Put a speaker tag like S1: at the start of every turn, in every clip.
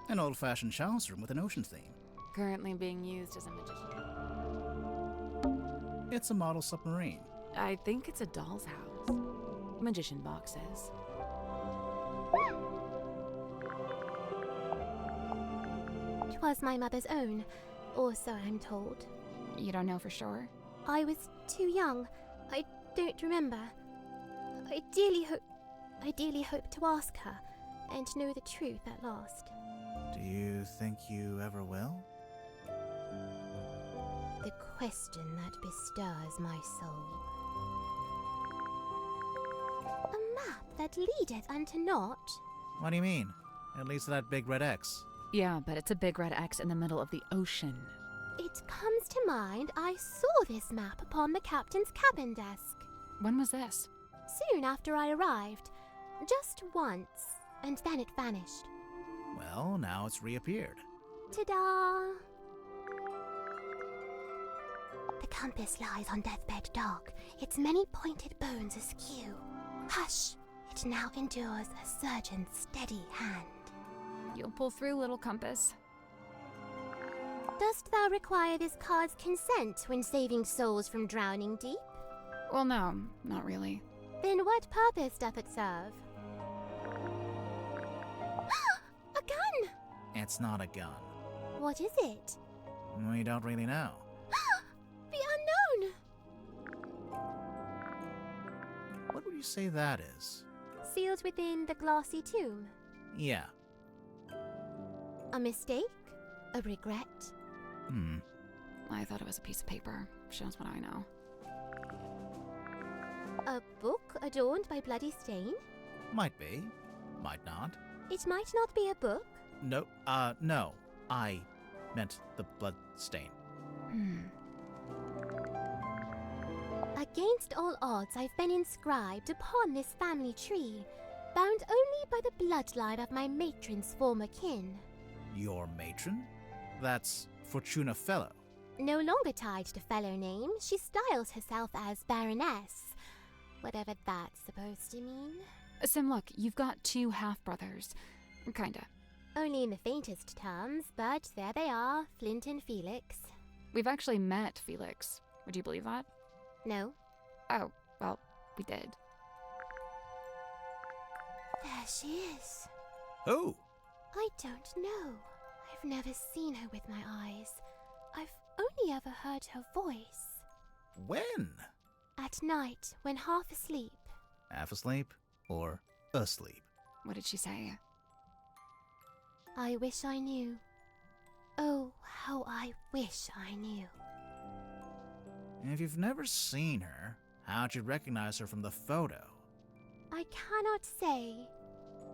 S1: An old-fashioned child's room with an ocean theme.
S2: Currently being used as a magician.
S1: It's a model submarine.
S2: I think it's a doll's house. Magician boxes.
S3: It was my mother's own, or so I'm told.
S2: You don't know for sure?
S3: I was too young. I don't remember. I dearly hope to ask her and know the truth at last.
S1: Do you think you ever will?
S3: The question that bestirs my soul. A map that leadeth unto naught?
S1: What do you mean? It leads to that big red X.
S2: Yeah, but it's a big red X in the middle of the ocean.
S3: It comes to mind I saw this map upon the captain's cabin desk.
S2: When was this?
S3: Soon after I arrived. Just once, and then it vanished.
S1: Well, now it's reappeared.
S3: Ta-da! The compass lies on deathbed dark, its many pointed bones askew. Hush! It now endures a surgeon's steady hand.
S2: You'll pull through, little compass.
S3: Dost thou require this card's consent when saving souls from drowning deep?
S2: Well, no, not really.
S3: Then what purpose doth it serve? A gun!
S1: It's not a gun.
S3: What is it?
S1: We don't really know.
S3: The unknown!
S1: What would you say that is?
S3: Sealed within the glassy tomb.
S1: Yeah.
S3: A mistake? A regret?
S2: I thought it was a piece of paper. Shows what I know.
S3: A book adorned by bloody stain?
S1: Might be. Might not.
S3: It might not be a book.
S1: No, no. I meant the blood stain.
S3: Against all odds, I've been inscribed upon this family tree, bound only by the bloodline of my matron's former kin.
S1: Your matron? That's Fortuna Fellow.
S3: No longer tied to fellow name, she styles herself as Baroness. Whatever that's supposed to mean.
S2: Sim, look, you've got two half-brothers. Kinda.
S3: Only in the faintest terms, but there they are, Flint and Felix.
S2: We've actually met Felix. Would you believe that?
S3: No?
S2: Oh, well, we did.
S3: There she is.
S1: Who?
S3: I don't know. I've never seen her with my eyes. I've only ever heard her voice.
S1: When?
S3: At night, when half asleep.
S1: Half asleep or asleep?
S2: What did she say?
S3: I wish I knew. Oh, how I wish I knew.
S1: If you've never seen her, how'd you recognize her from the photo?
S3: I cannot say.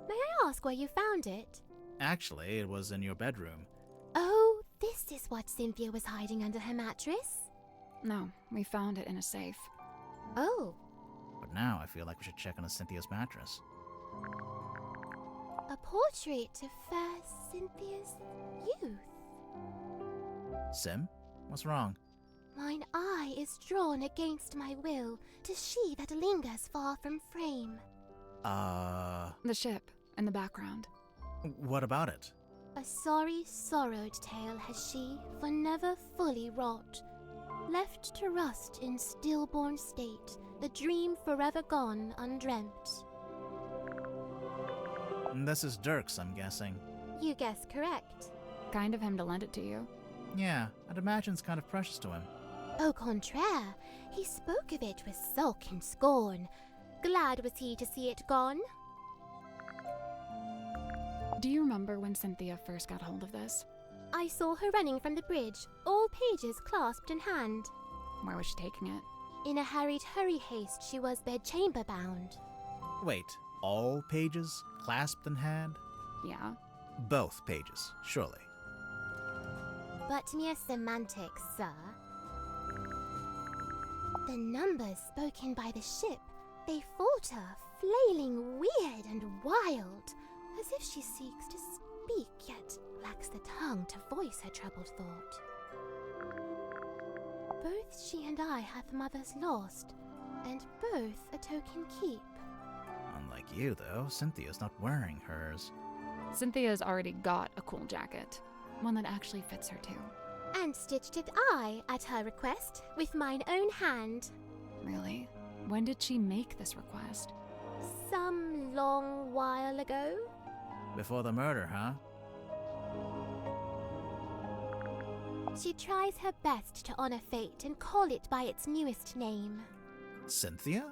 S3: May I ask where you found it?
S1: Actually, it was in your bedroom.
S3: Oh, this is what Cynthia was hiding under her mattress?
S2: No, we found it in a safe.
S3: Oh,
S1: But now I feel like we should check on Cynthia's mattress.
S3: a portrait of fair Cynthia's youth.
S1: Sim? What's wrong?
S3: Mine eye is drawn against my will to she that lingers far from frame.
S2: The ship, in the background.
S1: What about it?
S3: A sorry, sorrowed tale has she, for never fully wrought. Left to rust in stillborn state, the dream forever gone undreamt.
S1: This is Dirk's, I'm guessing.
S3: You guess correct.
S2: Kind of him to lend it to you.
S1: Yeah, I'd imagine it's kind of precious to him.
S3: Au contraire, he spoke of it with sulk and scorn. Glad was he to see it gone.
S2: Do you remember when Cynthia first got hold of this?
S3: I saw her running from the bridge, all pages clasped in hand.
S2: Where was she taking it?
S3: In a harried hurry haste she was bedchamber bound.
S1: Wait, all pages clasped in hand?
S2: Yeah.
S1: Both pages, surely.
S3: But mere semantics, sir. The numbers spoken by the ship, they falter, flailing weird and wild, as if she seeks to speak, yet lacks the tongue to voice her troubled thought. Both she and I hath mothers lost, and both a token keep.
S1: Unlike you, though, Cynthia's not wearing hers.
S2: Cynthia's already got a cool jacket. One that actually fits her too.
S3: And stitched it I, at her request, with mine own hand.
S2: Really? When did she make this request?
S3: Some long while ago.
S1: Before the murder, huh?
S3: She tries her best to honor fate and call it by its newest name.
S1: Cynthia?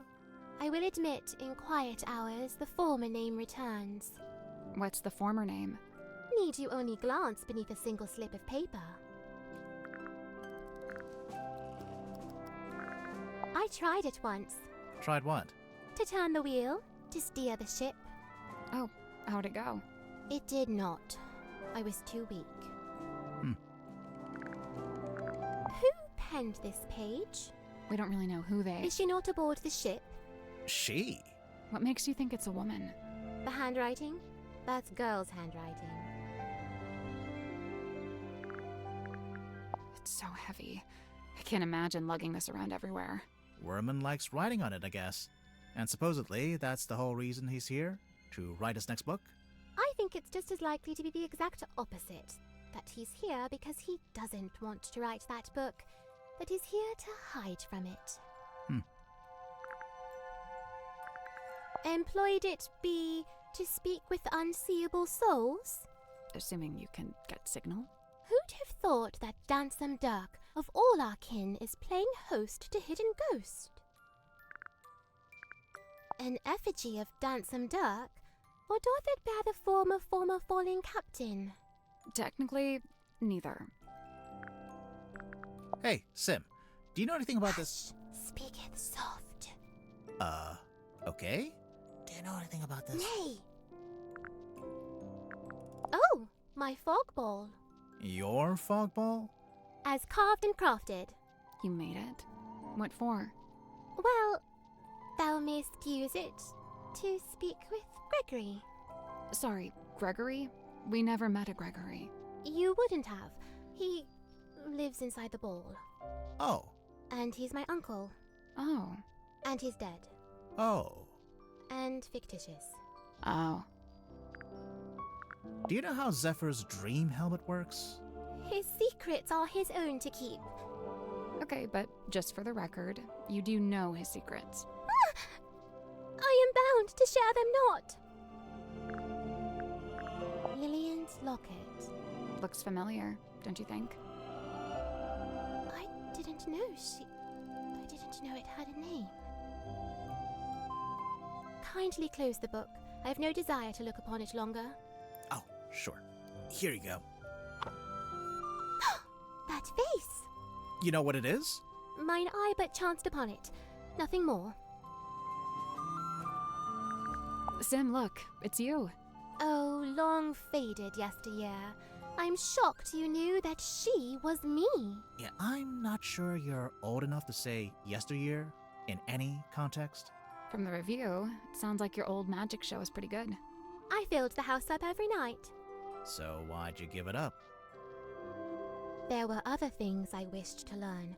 S3: I will admit, in quiet hours, the former name returns.
S2: What's the former name?
S3: Need you only glance beneath a single slip of paper. I tried it once.
S1: Tried what?
S3: To turn the wheel, to steer the ship.
S2: Oh, how'd it go?
S3: It did not. I was too weak. Who penned this page?
S2: We don't really know who they...
S3: Is she not aboard the ship?
S1: She?
S2: What makes you think it's a woman?
S3: The handwriting? That's girl's handwriting.
S2: It's so heavy. I can't imagine lugging this around everywhere.
S1: Werman likes writing on it, I guess. And supposedly, that's the whole reason he's here? To write his next book?
S3: I think it's just as likely to be the exact opposite. That he's here because he doesn't want to write that book. That he's here to hide from it. Employed it be to speak with unseeable souls?
S2: Assuming you can get signal?
S3: Who'd have thought that Dansome Dirk, of all our kin, is playing host to Hidden Ghost? An effigy of Dansome Dirk? Or doth it bear the form of former falling captain?
S2: Technically, neither.
S1: Hey, Sim, do you know anything about this?
S3: Speaketh soft.
S1: Okay? Do you know anything about this?
S3: Nay. Oh, my fog ball.
S1: Your fog ball?
S3: As carved and crafted.
S2: You made it? What for?
S3: Well, thou mayst use it to speak with Gregory.
S2: Sorry, Gregory? We never met a Gregory.
S3: You wouldn't have. He lives inside the ball.
S1: Oh.
S3: And he's my uncle.
S2: Oh.
S3: And he's dead.
S1: Oh.
S3: And fictitious.
S2: Oh.
S1: Do you know how Zephyr's dream helmet works?
S3: His secrets are his own to keep.
S2: Okay, but just for the record, you do know his secrets.
S3: I am bound to share them not. Lillian's locket.
S2: Looks familiar, don't you think?
S3: I didn't know it had a name. Kindly close the book. I have no desire to look upon it longer.
S1: Oh, sure. Here you go.
S3: That face!
S1: You know what it is?
S3: Mine eye but chanced upon it. Nothing more.
S2: Sim, look, it's you.
S3: Oh, long faded yesteryear. I'm shocked you knew that she was me.
S1: Yeah, I'm not sure you're old enough to say yesteryear in any context.
S2: From the review, it sounds like your old magic show is pretty good.
S3: I filled the house up every night.
S1: So why'd you give it up?
S3: There were other things I wished to learn,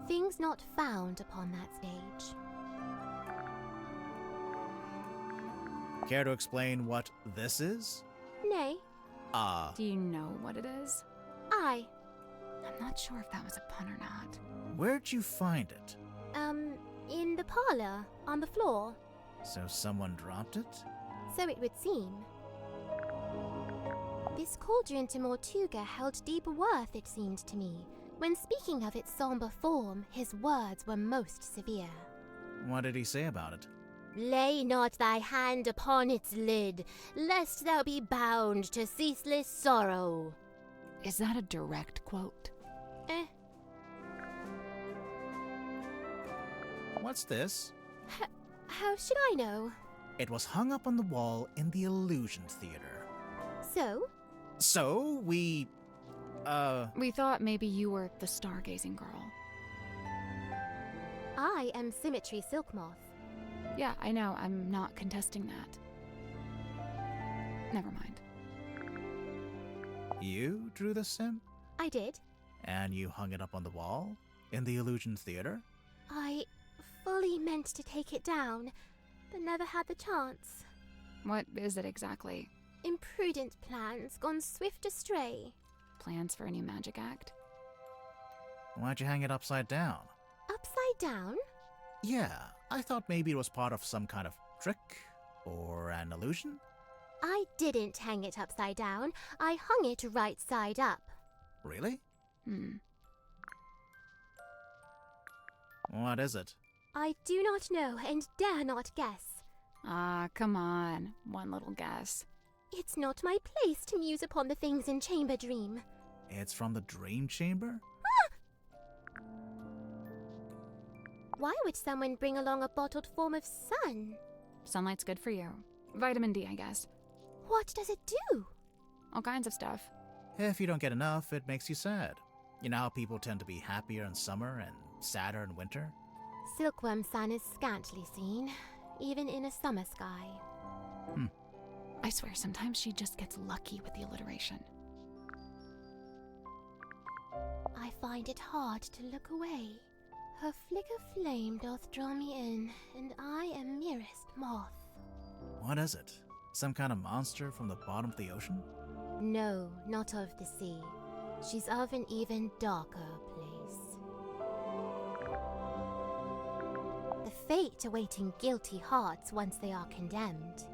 S3: things not found upon that stage.
S1: Care to explain what this is?
S3: Nay,
S2: Do you know what it is?
S3: I.
S2: I'm not sure if that was a pun or not.
S1: Where'd you find it?
S3: In the parlor, on the floor.
S1: So someone dropped it?
S3: So it would seem. This cauldron to Mortuga held deep worth, it seemed to me. When speaking of its somber form, his words were most severe.
S1: What did he say about it?
S3: Lay not thy hand upon its lid, lest thou be bound to ceaseless sorrow.
S2: Is that a direct quote?
S1: What's this?
S3: How should I know?
S1: It was hung up on the wall in the Illusion Theater.
S3: So?
S1: So, we
S2: thought maybe you were the stargazing girl.
S3: I am Symmetry Silkmoth.
S2: Yeah, I know, I'm not contesting that. Never mind.
S1: You drew the sim?
S3: I did.
S1: And you hung it up on the wall? In the Illusion Theater?
S3: I fully meant to take it down, but never had the chance.
S2: What is it exactly?
S3: Imprudent plans gone swift astray.
S2: Plans for a new magic act?
S1: Why'd you hang it upside down?
S3: Upside down?
S1: Yeah, I thought maybe it was part of some kind of trick or an illusion.
S3: I didn't hang it upside down. I hung it right side up.
S1: Really?
S2: Hmm.
S1: What is it?
S3: I do not know and dare not guess.
S2: Ah, come on. One little guess.
S3: It's not my place to muse upon the things in Chamber Dream.
S1: It's from the Dream Chamber?
S3: Why would someone bring along a bottled form of sun?
S2: Sunlight's good for you. Vitamin D, I guess.
S3: What does it do?
S2: All kinds of stuff.
S1: If you don't get enough, it makes you sad. You know how people tend to be happier in summer and sadder in winter?
S3: Silkworm sun is scantly seen, even in a summer sky.
S2: I swear, sometimes she just gets lucky with the alliteration.
S3: I find it hard to look away. Her flicker flame doth draw me in, and I am merest moth.
S1: What is it? Some kind of monster from the bottom of the ocean?
S3: No, not of the sea. She's of an even darker place. The fate awaiting guilty hearts once they are condemned.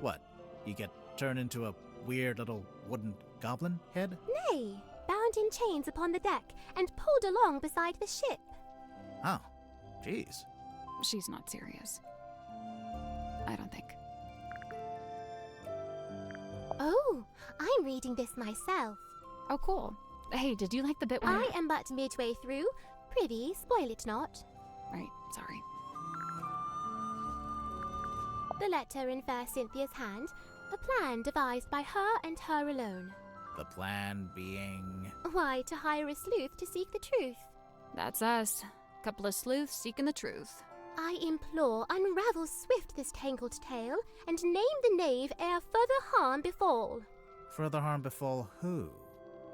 S1: What? You get turned into a weird little wooden goblin head?
S3: Nay, bound in chains upon the deck and pulled along beside the ship.
S1: Oh, jeez.
S2: She's not serious. I don't think.
S3: Oh, I'm reading this myself.
S2: Oh, cool. Hey, did you like the bit where...
S3: I am but midway through. Prithee, spoil it not.
S2: Right, sorry.
S3: The letter in fair Cynthia's hand, a plan devised by her and her alone.
S1: The plan being...
S3: Why, to hire a sleuth to seek the truth.
S2: That's us. Couple of sleuths seeking the truth.
S3: I implore, unravel swift this tangled tale, and name the knave ere further harm befall.
S1: Further harm befall who?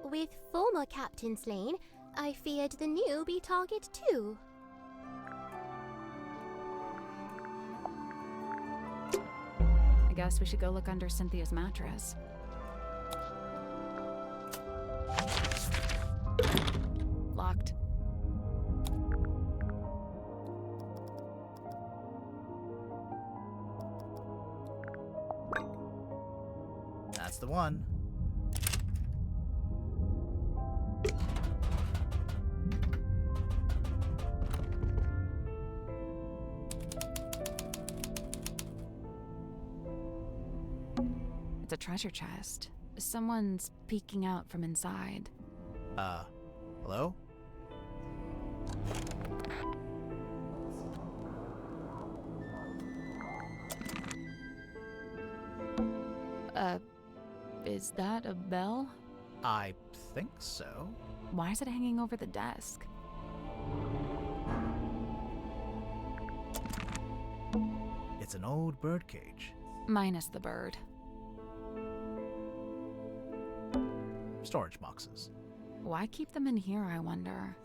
S3: With former captain slain, I feared the new be target too.
S2: I guess we should go look under Cynthia's mattress. Locked.
S1: That's the one.
S2: It's a treasure chest. Someone's peeking out from inside.
S1: Hello?
S2: Is that a bell?
S1: I think so.
S2: Why is it hanging over the desk?
S1: It's an old birdcage.
S2: Minus the bird.
S1: Storage boxes.
S2: Why keep them in here, I wonder?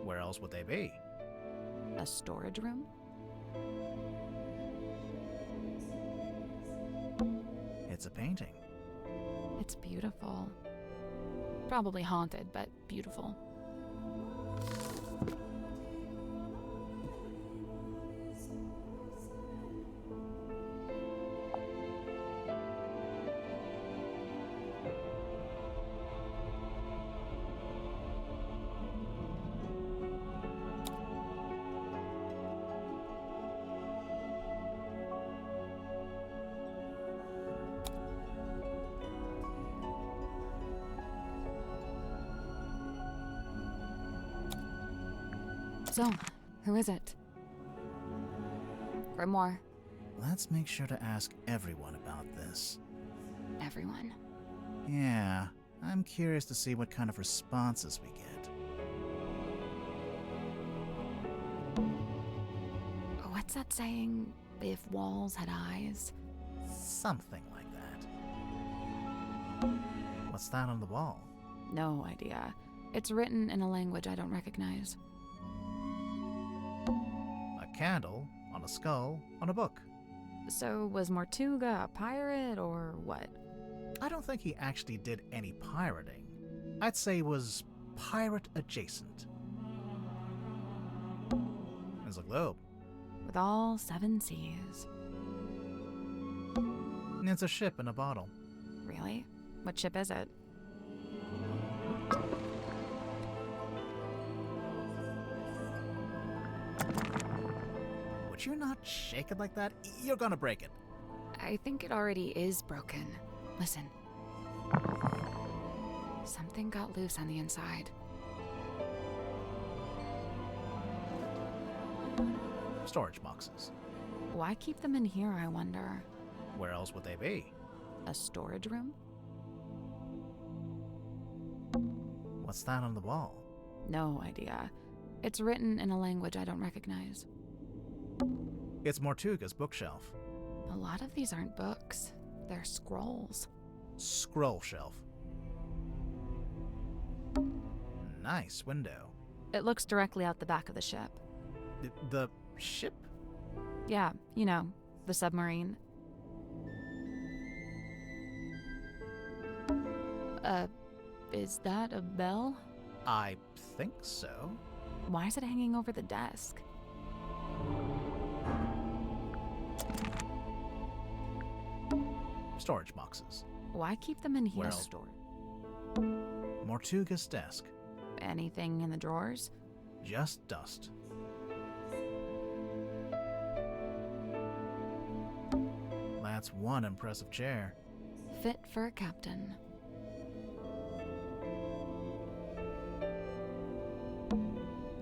S1: Where else would they be?
S2: A storage room?
S1: It's a painting.
S2: It's beautiful. Probably haunted, but beautiful. So, who is it? Grimoire.
S1: Let's make sure to ask everyone about this.
S2: Everyone.
S1: Yeah, I'm curious to see what kind of responses we get.
S2: What's that saying? If walls had eyes?
S1: Something like that. What's that on the wall?
S2: No idea. It's written in a language I don't recognize.
S1: A candle on a skull on a book.
S2: So, was Mortuga a pirate or what?
S1: I don't think he actually did any pirating. I'd say he was pirate adjacent. There's a globe.
S2: With all 7 seas.
S1: It's a ship in a bottle.
S2: Really? What ship is it?
S1: Would you not shake it like that? You're gonna break it.
S2: I think it already is broken. Listen. Something got loose on the inside.
S1: Storage boxes.
S2: Why keep them in here, I wonder?
S1: Where else would they be?
S2: A storage room?
S1: What's that on the wall?
S2: No idea. It's written in a language I don't recognize.
S1: It's Mortuga's bookshelf.
S2: A lot of these aren't books. They're scrolls.
S1: Scroll shelf. Nice window.
S2: It looks directly out the back of the ship.
S1: The ship?
S2: Yeah, you know, the submarine. Is that a bell?
S1: I think so.
S2: Why is it hanging over the desk?
S1: Storage boxes.
S2: Why keep them in here?
S1: Where else? Mortuga's desk.
S2: Anything in the drawers?
S1: Just dust. That's one impressive chair.
S2: Fit for a captain.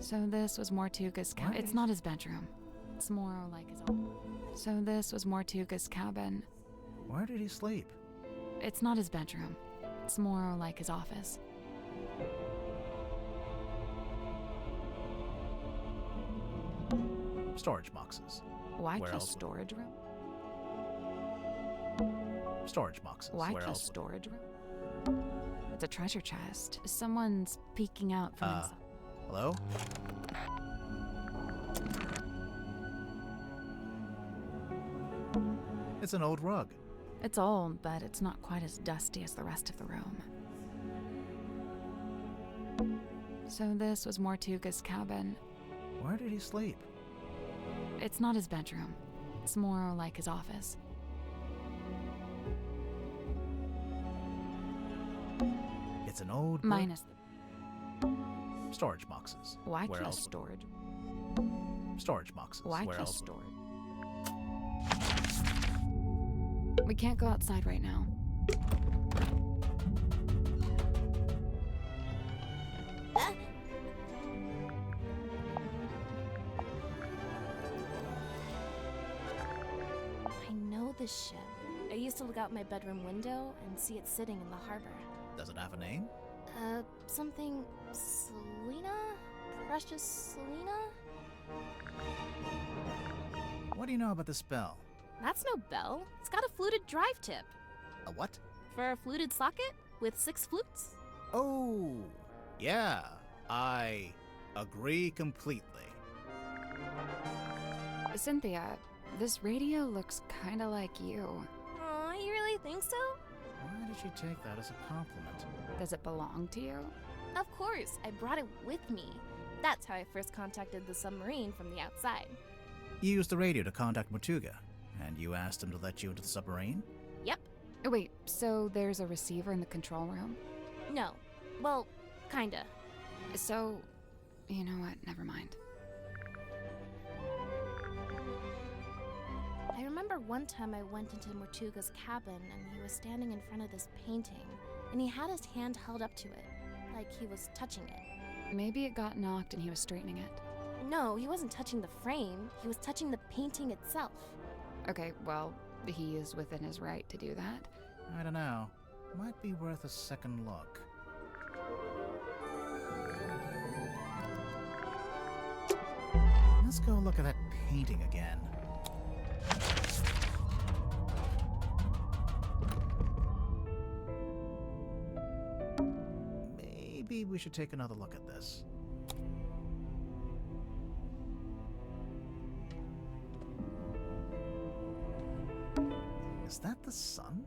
S2: So this was Mortuga's cabin. It's not his bedroom. It's more like his own. So this was Mortuga's cabin.
S1: Where did he sleep?
S2: It's not his bedroom. It's more like his office.
S1: Storage boxes.
S2: Why
S1: Where
S2: just
S1: else?
S2: storage room?
S1: Storage boxes.
S2: Why
S1: Where
S2: just
S1: else?
S2: storage room? It's a treasure chest. Someone's peeking out from inside.
S1: Hello? It's an old rug.
S2: It's old, but it's not quite as dusty as the rest of the room. So this was Mortuga's cabin.
S1: Where did he sleep?
S2: It's not his bedroom. It's more like his office.
S1: It's an old
S2: Minus the...
S1: storage boxes.
S2: Why
S1: Where
S2: just
S1: else?
S2: storage?
S1: Storage boxes.
S2: Why
S1: Where
S2: just
S1: else?
S2: storage? We can't go outside right now.
S4: I know this ship. I used to look out my bedroom window and see it sitting in the harbor.
S1: Does it have a name?
S4: Something Selena? Precious Selena?
S1: What do you know about this bell?
S4: That's no bell. It's got a fluted drive tip.
S1: A what?
S4: For a fluted socket with 6 flutes.
S1: Oh, yeah. I agree completely.
S2: Cynthia, this radio looks kinda like you.
S4: Aw, you really think so?
S1: Why did you take that as a compliment?
S2: Does it belong to you?
S4: Of course, I brought it with me. That's how I first contacted the submarine from the outside.
S1: You used the radio to contact Mortuga, and you asked him to let you into the submarine?
S4: Yep.
S2: Oh, wait, so there's a receiver in the control room?
S4: No. Well, kinda.
S2: So, you know what, never mind.
S4: I remember one time I went into Mortuga's cabin and he was standing in front of this painting, and he had his hand held up to it, like he was touching it.
S2: Maybe it got knocked and he was straightening it.
S4: No, he wasn't touching the frame, he was touching the painting itself.
S2: Okay, well, he is within his right to do that.
S1: I don't know. Might be worth a second look. Let's go look at that painting again. Maybe we should take another look at this. Is that the sun?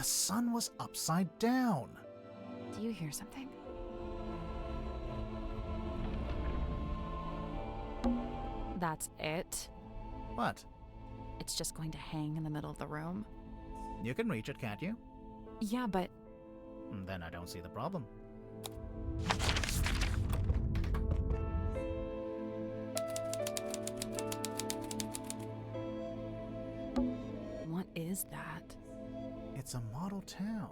S1: sun was upside down.
S2: Do you hear something? That's it?
S1: What?
S2: It's just going to hang in the middle of the room?
S1: You can reach it, can't you?
S2: Yeah, but
S1: Then I don't see the problem.
S2: what is that?
S1: It's a model town.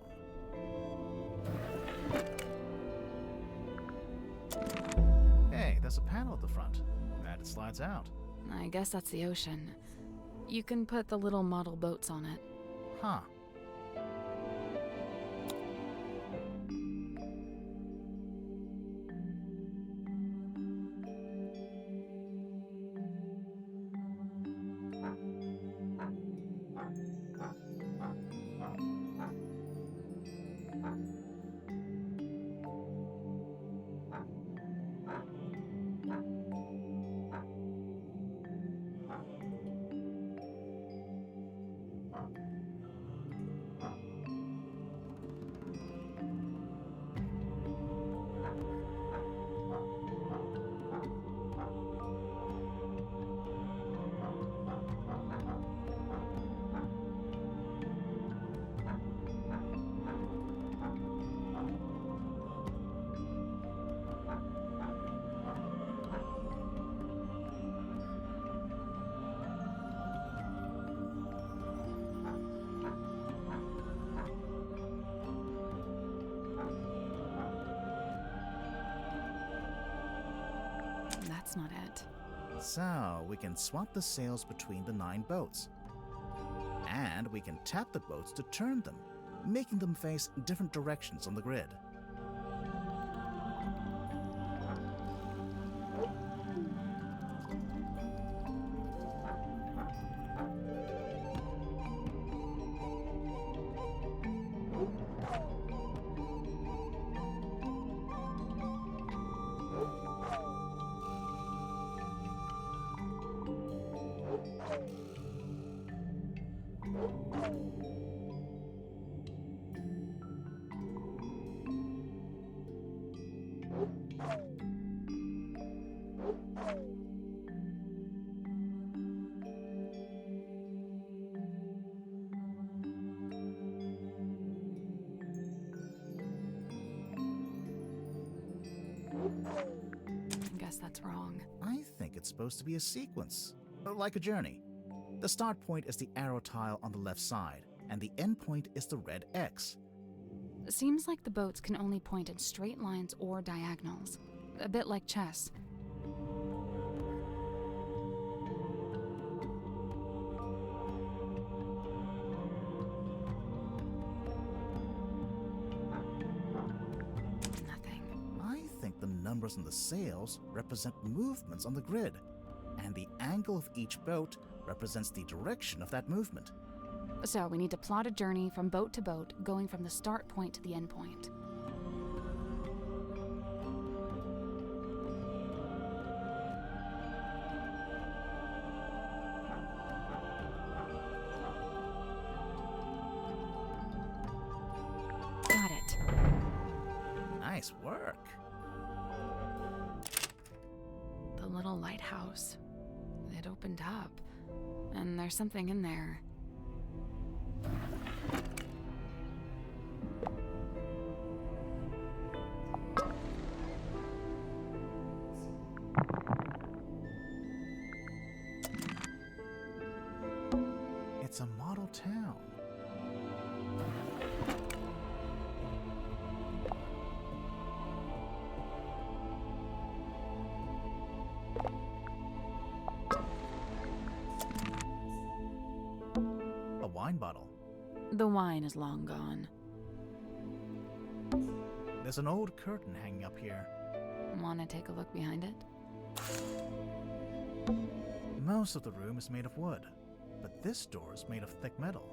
S1: Hey, there's a panel at the front. And it slides out.
S2: I guess that's the ocean. You can put the little model boats on it.
S1: Huh.
S2: That's not it.
S1: So, we can swap the sails between the 9 boats. And we can tap the boats to turn them, making them face different directions on the grid.
S2: I guess that's wrong.
S1: I think it's supposed to be a sequence, like a journey. The start point is the arrow tile on the left side, and the end point is the red X.
S2: Seems like the boats can only point in straight lines or diagonals. A bit like chess. Nothing.
S1: I think the numbers on the sails represent movements on the grid, and the angle of each boat represents the direction of that movement.
S2: So we need to plot a journey from boat to boat, going from the start point to the end point. Got it.
S1: Nice work.
S2: The little lighthouse. It opened up, and there's something in there.
S1: It's a model town. A wine bottle.
S2: The wine is long gone.
S1: There's an old curtain hanging up here.
S2: Want to take a look behind it?
S1: Most of the room is made of wood, but this door is made of thick metal.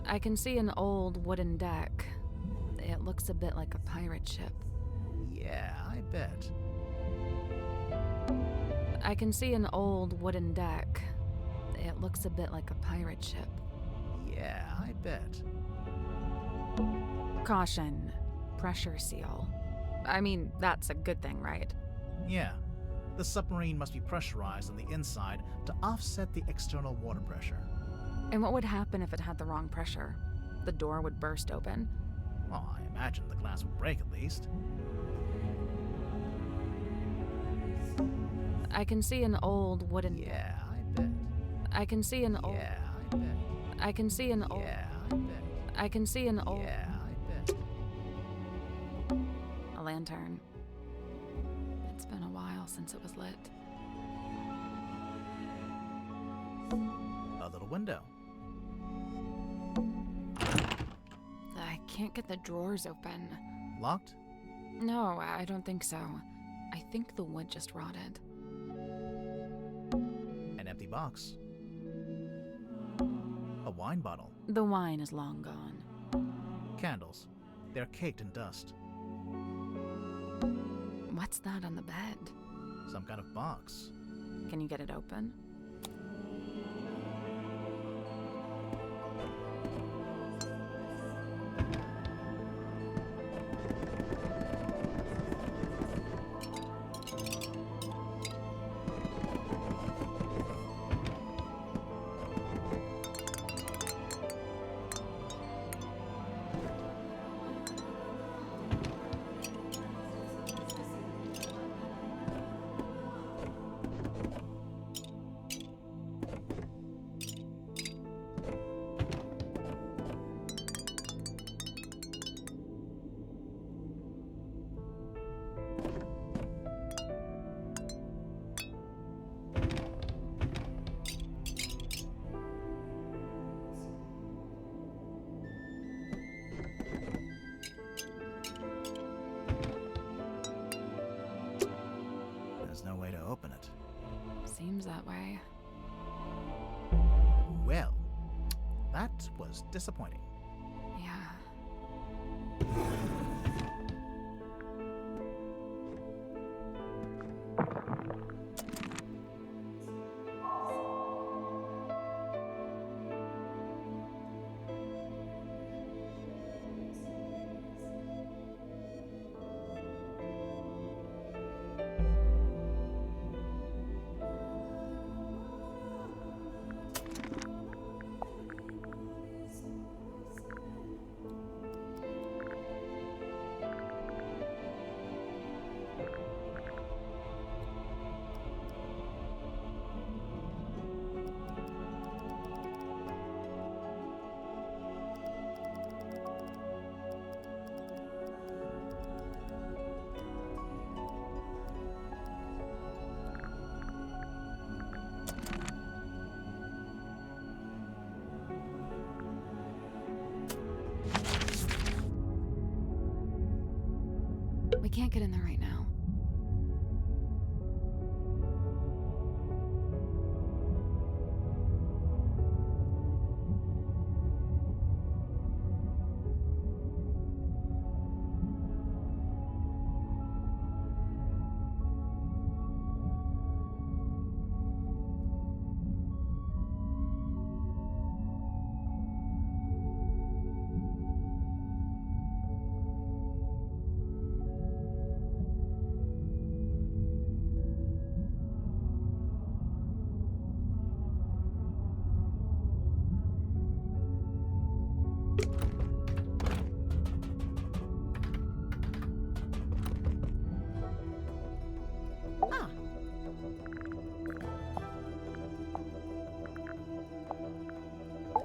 S2: I can see an old wooden deck. It looks a bit like a pirate ship.
S1: Yeah, I bet.
S2: I can see an old wooden deck. It It looks a bit like a pirate ship.
S1: Yeah, I bet.
S2: Caution. Pressure seal. I mean, that's a good thing, right?
S1: Yeah. The submarine must be pressurized on the inside to offset the external water pressure.
S2: And what would happen if it had the wrong pressure? The door would burst open.
S1: Well, I imagine the glass would break at least.
S2: I can see an old wooden...
S1: Yeah, I bet.
S2: I can see an old...
S1: Yeah, I bet.
S2: I can see an old...
S1: Yeah, I bet.
S2: I can see an old...
S1: Yeah, I bet.
S2: A lantern. It's been a while since it was lit.
S1: A little window.
S2: I can't get the drawers open.
S1: Locked?
S2: No, I don't think so. I think the wood just rotted.
S1: An empty box. A wine bottle.
S2: The wine is long gone.
S1: Candles. They're caked in dust.
S2: What's that on the bed?
S1: Some kind of box.
S2: Can you get it open?
S1: There's no way to open it.
S2: Seems that way.
S1: Well, that was disappointing.
S2: Yeah. We can't get in there right now.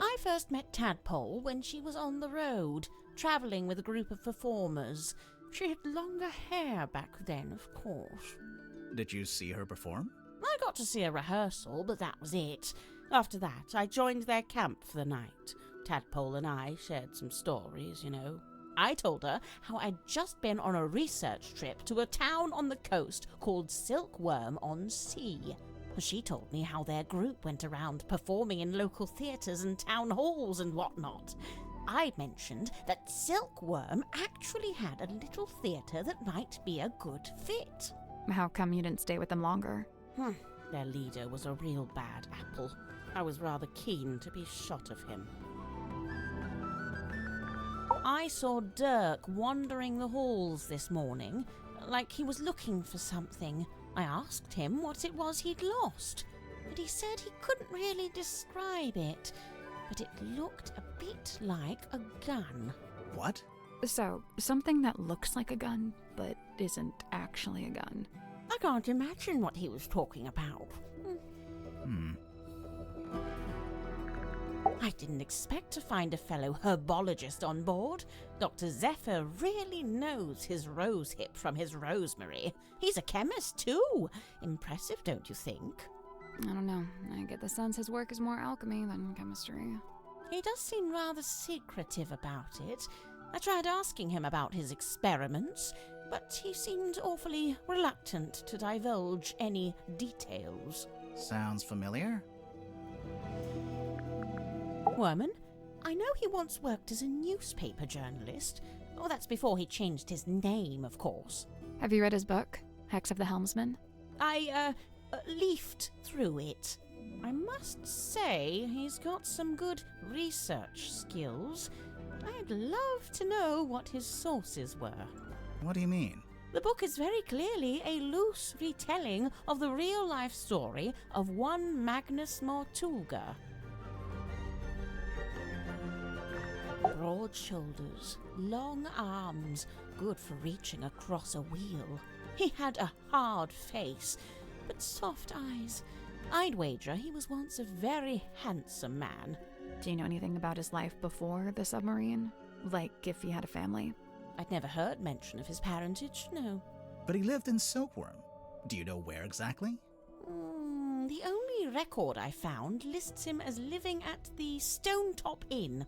S5: I first met Tadpole when she was on the road, travelling with a group of performers. She had longer hair back then, of course.
S1: Did you see her perform?
S5: I got to see a rehearsal, but that was it. After that, I joined their camp for the night. Tadpole and I shared some stories, you know. I told her how I'd just been on a research trip to a town on the coast called Silkworm-on-Sea. She told me how their group went around performing in local theatres and town halls and whatnot. I mentioned that Silkworm actually had a little theatre that might be a good fit.
S2: How come you didn't stay with them longer?
S5: Their leader was a real bad apple. I was rather keen to be shot of him. I saw Dirk wandering the halls this morning, like he was looking for something. I asked him what it was he'd lost, but he said he couldn't really describe it, but it looked a bit like a gun.
S1: What?
S2: So, something that looks like a gun, but isn't actually a gun.
S5: I can't imagine what he was talking about. I didn't expect to find a fellow herbologist on board. Dr. Zephyr really knows his rosehip from his rosemary. He's a chemist, too. Impressive, don't you think?
S2: I don't know. I get the sense his work is more alchemy than chemistry.
S5: He does seem rather secretive about it. I tried asking him about his experiments, but he seemed awfully reluctant to divulge any details.
S1: Sounds familiar?
S5: Worman, I know he once worked as a newspaper journalist. Oh, that's before he changed his name, of course.
S2: Have you read his book, Hex of the Helmsman?
S5: I leafed through it. I must say he's got some good research skills. I'd love to know what his sources were.
S1: What do you mean?
S5: The book is very clearly a loose retelling of the real-life story of one Magnus Mortulga. Broad shoulders, long arms, good for reaching across a wheel. He had a hard face, but soft eyes. I'd wager he was once a very handsome man.
S2: Do you know anything about his life before the submarine? Like if he had a family?
S5: I'd never heard mention of his parentage, no.
S1: But he lived in Silkworm. Do you know where exactly?
S5: The only record I found lists him as living at the Stonetop Inn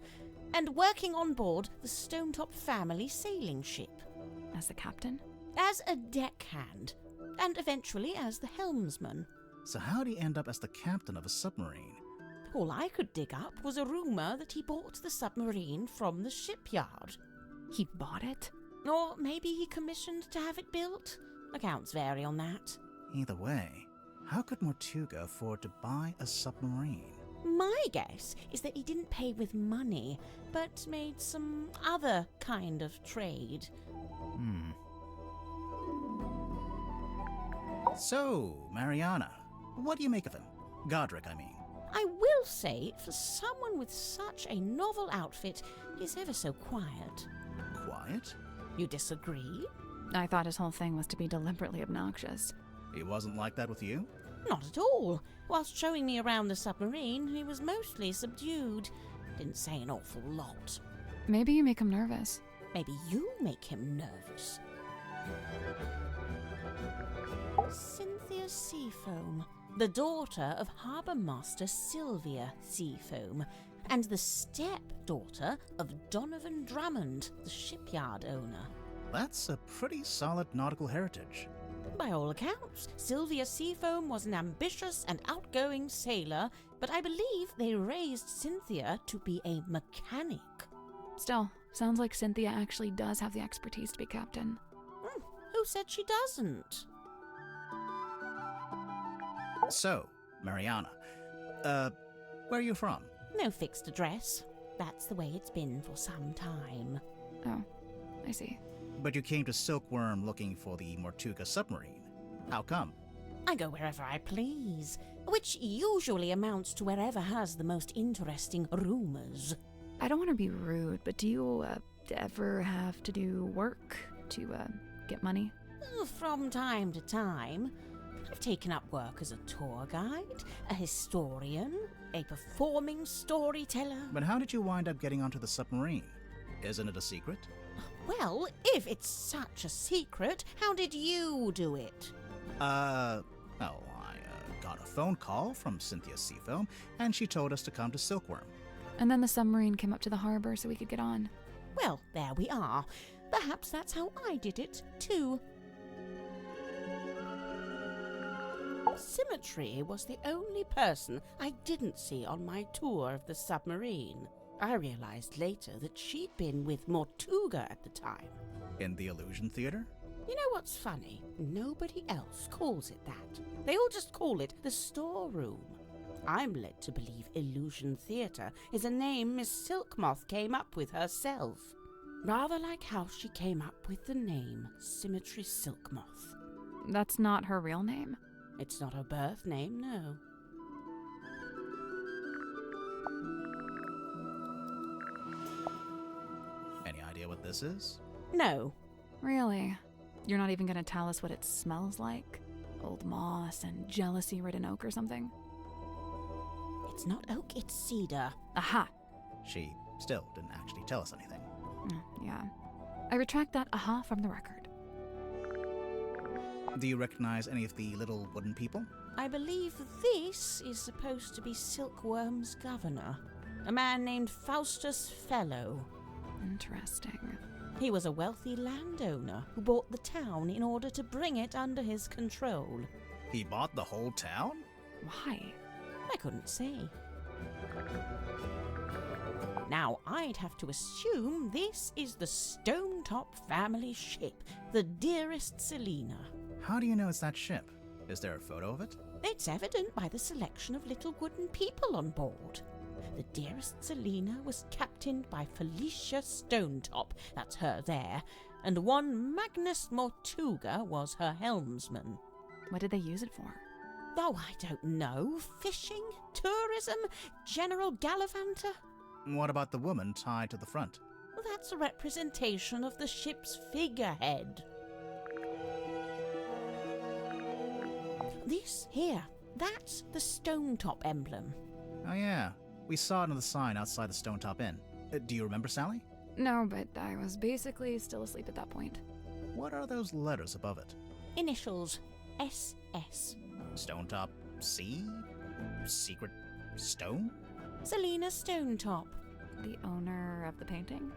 S5: and working on board the Stonetop family sailing ship.
S2: As the captain?
S5: As a deckhand, and eventually as the helmsman.
S1: So how'd he end up as the captain of a submarine?
S5: All I could dig up was a rumour that he bought the submarine from the shipyard.
S2: He bought it?
S5: Or maybe he commissioned to have it built. Accounts vary on that.
S1: Either way, how could Mortuga afford to buy a submarine?
S5: My guess is that he didn't pay with money, but made some other kind of trade.
S1: So, Mariana, what do you make of him? Godric, I mean.
S5: I will say, for someone with such a novel outfit, he's ever so quiet.
S1: Quiet?
S5: You disagree?
S2: I thought his whole thing was to be deliberately obnoxious.
S1: He wasn't like that with you?
S5: Not at all. Whilst showing me around the submarine, he was mostly subdued. Didn't say an awful lot.
S2: Maybe you make him nervous.
S5: Maybe you make him nervous. Cynthia Seafoam, the daughter of Harbour Master Sylvia Seafoam, and the step-daughter of Donovan Drummond, the shipyard owner.
S1: That's a pretty solid nautical heritage.
S5: By all accounts, Sylvia Seafoam was an ambitious and outgoing sailor, but I believe they raised Cynthia to be a mechanic.
S2: Still, sounds like Cynthia actually does have the expertise to be captain.
S5: Who said she doesn't?
S1: So, Mariana, where are you from?
S5: No fixed address. That's the way it's been for some time.
S2: Oh, I see.
S1: But you came to Silkworm looking for the Mortuga submarine. How come?
S5: I go wherever I please, which usually amounts to wherever has the most interesting rumours.
S2: I don't want to be rude, but do you ever have to do work to get money?
S5: From time to time. I've taken up work as a tour guide, a historian, a performing storyteller.
S1: But how did you wind up getting onto the submarine? Isn't it a secret?
S5: Well, if it's such a secret, how did you do it?
S1: I got a phone call from Cynthia Seafoam, and she told us to come to Silkworm.
S2: And then the submarine came up to the harbor so we could get on.
S5: Well, there we are. Perhaps that's how I did it, too. Symmetry was the only person I didn't see on my tour of the submarine. I realized later that she'd been with Mortuga at the time.
S1: In the Illusion Theater?
S5: You know what's funny? Nobody else calls it that. They all just call it the storeroom. I'm led to believe Illusion Theatre is a name Miss Silkmoth came up with herself. Rather like how she came up with the name Symmetry Silkmoth.
S2: That's not her real name?
S5: It's not her birth name, no.
S1: Any idea what this is?
S5: No.
S2: Really? You're not even gonna tell us what it smells like? Old moss and jealousy-ridden oak or something?
S5: It's not oak, it's cedar.
S2: Aha!
S1: She still didn't actually tell us anything.
S2: Yeah. I retract that aha from the record.
S1: Do you recognize any of the little wooden people?
S5: I believe this is supposed to be Silkworm's governor, a man named Faustus Fellow.
S2: Interesting.
S5: He was a wealthy landowner who bought the town in order to bring it under his control.
S1: He bought the whole town?
S2: Why?
S5: I couldn't say. Now, I'd have to assume this is the Stonetop family ship, the Dearest Selina.
S1: How do you know it's that ship? Is there a photo of it?
S5: It's evident by the selection of little wooden people on board. The Dearest Selina was captained by Felicia Stonetop, that's her there, and one Magnus Mortuga was her helmsman.
S2: What did they use it for?
S5: Oh, I don't know. Fishing? Tourism? General gallivanter?
S1: What about the woman tied to the front?
S5: That's a representation of the ship's figurehead. This here, that's the Stonetop emblem.
S1: Oh yeah, we saw it on the sign outside the Stonetop Inn. Do you remember, Sally?
S2: No, but I was basically still asleep at that point.
S1: What are those letters above it?
S5: Initials SS.
S1: Stonetop C? Secret stone?
S5: Selina Stonetop.
S2: The owner of the painting?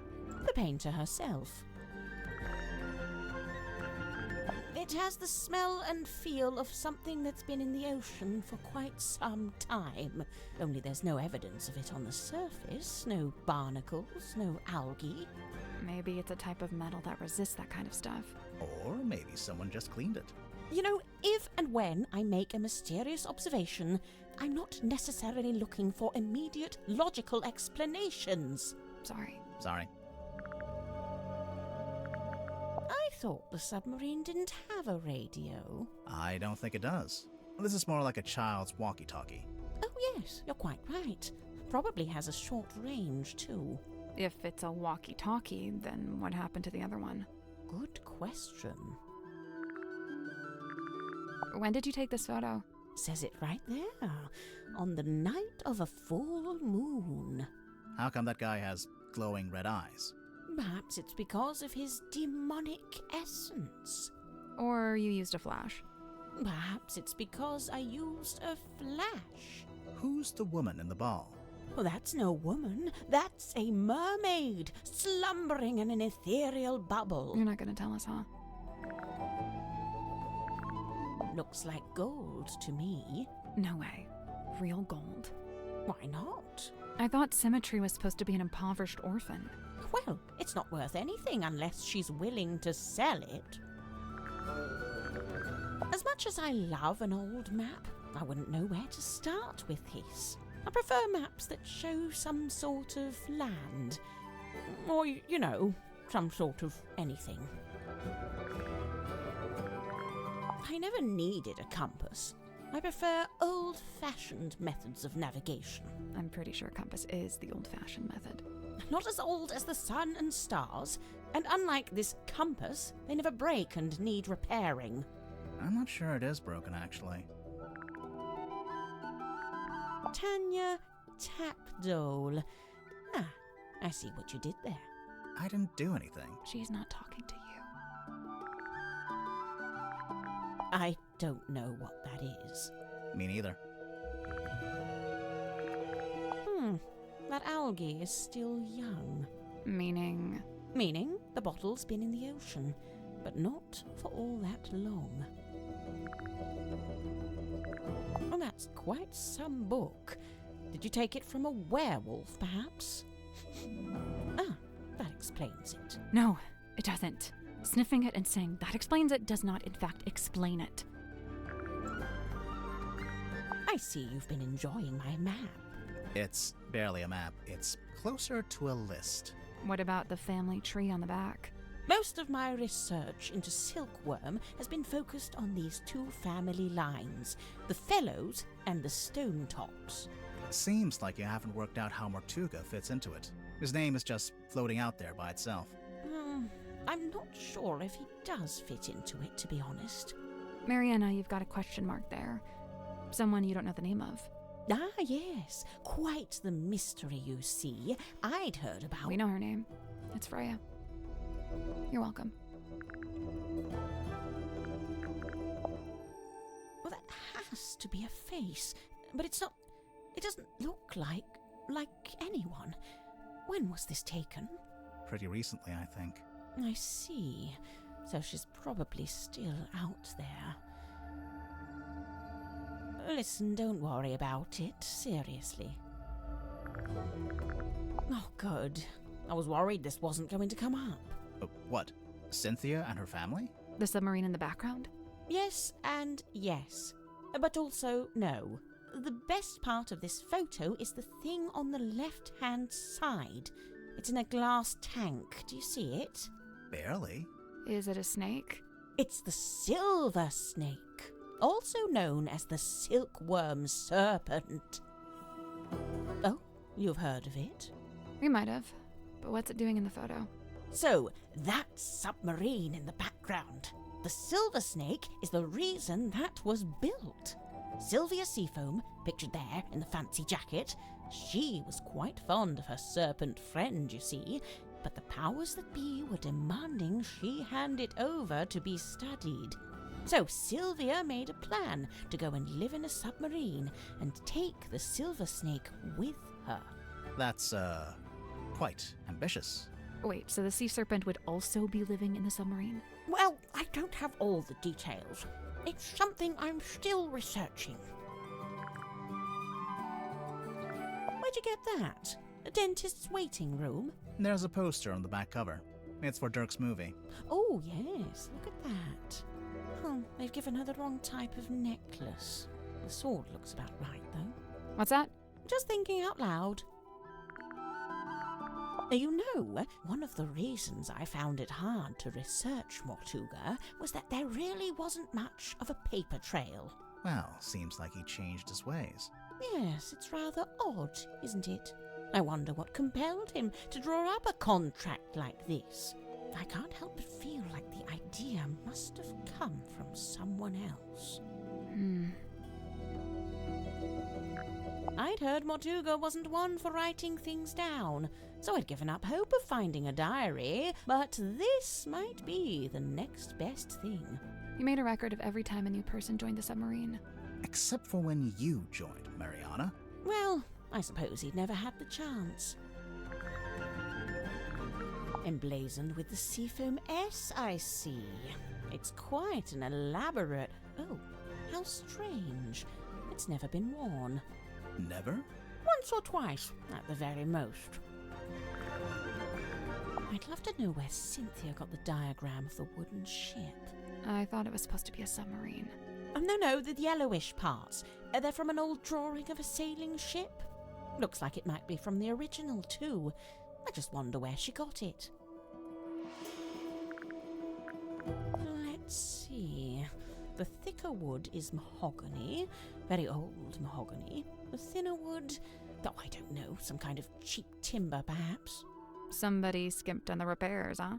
S5: The painter herself. It has the smell and feel of something that's been in the ocean for quite some time. Only there's no evidence of it on the surface. No barnacles, no algae.
S2: Maybe it's a type of metal that resists that kind of stuff.
S1: Or maybe someone just cleaned it.
S5: You know, if and when I make a mysterious observation, I'm not necessarily looking for immediate logical explanations.
S2: Sorry.
S1: Sorry.
S5: I thought the submarine didn't have a radio.
S1: I don't think it does. This is more like a child's walkie-talkie.
S5: Oh yes, you're quite right. Probably has a short range too.
S2: If it's a walkie-talkie, then what happened to the other one?
S5: Good question.
S2: When did you take this photo?
S5: Says it right there. On the night of a full moon.
S1: How come that guy has glowing red eyes?
S5: Perhaps it's because of his demonic essence.
S2: Or you used a flash?
S5: Perhaps it's because I used a flash.
S1: Who's the woman in the ball?
S5: Well, that's no woman. That's a mermaid, slumbering in an ethereal bubble.
S2: You're not gonna tell us, huh?
S5: Looks like gold to me.
S2: No way. Real gold?
S5: Why not?
S2: I thought Symmetry was supposed to be an impoverished orphan.
S5: Well, it's not worth anything unless she's willing to sell it. As much as I love an old map, I wouldn't know where to start with this. I prefer maps that show some sort of land. Or, you know, some sort of anything. I never needed a compass. I prefer old-fashioned methods of navigation.
S2: I'm pretty sure compass is the old-fashioned method.
S5: Not as old as the sun and stars, and unlike this compass, they never break and need repairing.
S1: I'm not sure it is broken, actually.
S5: Tanya Tapdole. Ah, I see what you did there.
S1: I didn't do anything.
S2: She's not talking to you.
S5: I don't know what that is.
S1: Me neither.
S5: That algae is still young.
S2: Meaning?
S5: Meaning the bottle's been in the ocean, but not for all that long. Oh, that's quite some book. Did you take it from a werewolf, perhaps? Ah, that explains it.
S2: No, it doesn't. Sniffing it and saying that explains it does not, in fact, explain it.
S5: I I see you've been enjoying my map.
S1: It's barely a map, it's closer to a list.
S2: What about the family tree on the back?
S5: Most of my research into silkworm has been focused on these two family lines, the Fellows and the Stone Tops.
S1: Seems like you haven't worked out how Mortuga fits into it. His name is just floating out there by itself.
S5: I'm not sure if he does fit into it, to be honest.
S2: Mariana, you've got a question mark there. Someone you don't know the name of.
S5: Ah, yes. Quite the mystery, you see. I'd heard about...
S2: We know her name. It's Freya. You're welcome.
S5: Well, that has to be a face. But it's not... It doesn't look like anyone. When was this taken?
S1: Pretty recently, I think.
S5: I see. So she's probably still out there. Listen, don't worry about it. Seriously. Oh, good. I was worried this wasn't going to come up.
S1: What? Cynthia and her family?
S2: The submarine in the background?
S5: Yes and yes. But also no. The best part of this photo is the thing on the left-hand side. It's in a glass tank. Do you see it?
S1: Barely.
S2: Is it a snake?
S5: It's the silver snake, also known as the silkworm serpent. Oh, you've heard of it?
S2: We might have. But what's it doing in the photo?
S5: So, that submarine in the background. The silver snake is the reason that was built. Sylvia Seafoam, pictured there in the fancy jacket, she was quite fond of her serpent friend, you see, but the powers that be were demanding she hand it over to be studied. So Sylvia made a plan to go and live in a submarine and take the silver snake with her.
S1: That's, quite ambitious.
S2: Wait, so the sea serpent would also be living in the submarine?
S5: Well, I don't have all the details. It's something I'm still researching. Where'd you get that? A dentist's waiting room?
S1: There's a poster on the back cover. It's for Dirk's movie.
S5: Oh, yes, look at that. Oh, they've given her the wrong type of necklace. The sword looks about right, though.
S2: What's that?
S5: Just thinking out loud. You know, one of the reasons I found it hard to research Mortuga was that there really wasn't much of a paper trail.
S1: Well, seems like he changed his ways.
S5: Yes, it's rather odd, isn't it? I wonder what compelled him to draw up a contract like this. I can't help but feel like the idea must have come from someone else. I'd heard Mortuga wasn't one for writing things down, so I'd given up hope of finding a diary, but this might be the next best thing.
S2: You made a record of every time a new person joined the submarine.
S1: Except for when you joined, Mariana.
S5: Well, I suppose he'd never had the chance. Emblazoned with the Seafoam S, I see. It's quite an elaborate... Oh, how strange. It's never been worn.
S1: Never?
S5: Once or twice, at the very most. I'd love to know where Cynthia got the diagram of the wooden ship.
S2: I thought it was supposed to be a submarine.
S5: Oh, no, the yellowish parts. They're from an old drawing of a sailing ship. Looks like it might be from the original, too. I just wonder where she got it. Let's see. The thicker wood is mahogany, very old mahogany. The thinner wood, though I don't know, some kind of cheap timber, perhaps.
S2: Somebody skimped on the repairs, huh?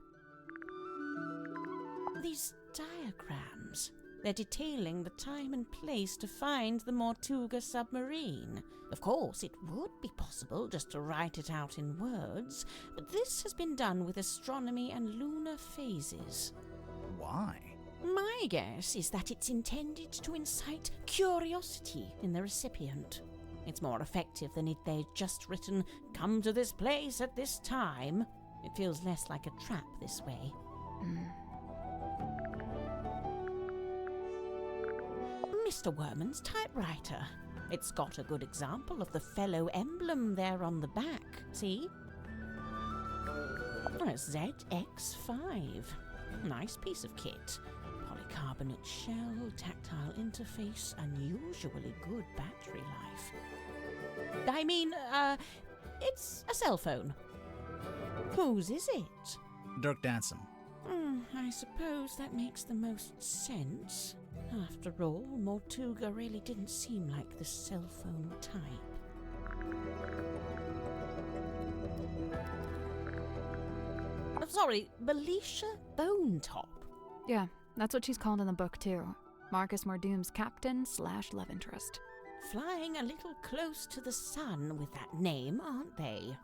S5: These diagrams, they're detailing the time and place to find the Mortuga submarine. Of course, it would be possible just to write it out in words, but this has been done with astronomy and lunar phases.
S1: Why?
S5: My guess is that it's intended to incite curiosity in the recipient. It's more effective than if they'd just written, "Come to this place at this time." It feels less like a trap this way. Mr. Werman's typewriter. It's got a good example of the fellow emblem there on the back, see? A ZX5. Nice piece of kit. Polycarbonate shell, tactile interface unusually good battery life. I mean, it's a cell phone. Whose is it?
S1: Dirk Danson.
S5: I suppose that makes the most sense. After all, Mortuga really didn't seem like the cell phone type. I'm sorry, Belisha Bonetop.
S2: Yeah, that's what she's called in the book, too. Marcus Mordoom's captain/love interest.
S5: Flying a little close to the sun with that name, aren't they?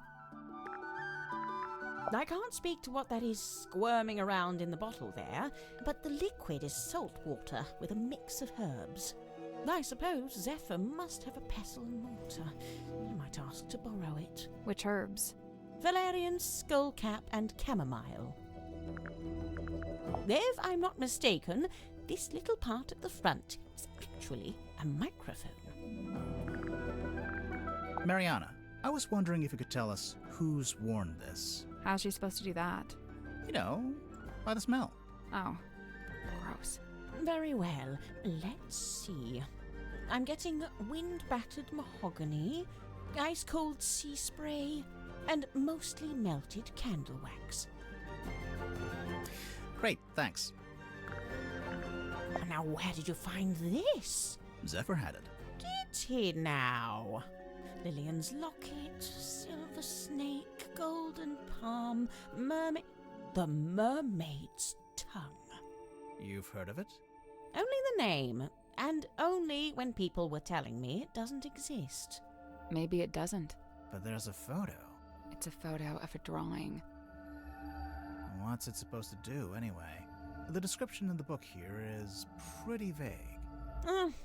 S5: I can't speak to what that is squirming around in the bottle there, but the liquid is salt water with a mix of herbs. I suppose Zephyr must have a pestle and mortar. I might ask to borrow it.
S2: Which herbs?
S5: Valerian, skullcap, and chamomile. If I'm not mistaken, this little part at the front is actually a microphone.
S1: Mariana, I was wondering if you could tell us who's worn this.
S2: How's she supposed to do that?
S1: You know, by the smell.
S2: Oh, gross.
S5: Very well, let's see. I'm getting wind-battered mahogany, ice-cold sea spray, and mostly melted candle wax.
S1: Great, thanks.
S5: Now, where did you find this?
S1: Zephyr had it.
S5: Did he now? Lillian's locket, silver snake, golden palm, mermaid... The mermaid's tongue.
S1: You've heard of it?
S5: Only the name, and only when people were telling me it doesn't exist.
S2: Maybe it doesn't.
S1: But there's a photo.
S2: It's a photo of a drawing.
S1: What's it supposed to do, anyway? The description in the book here is pretty vague.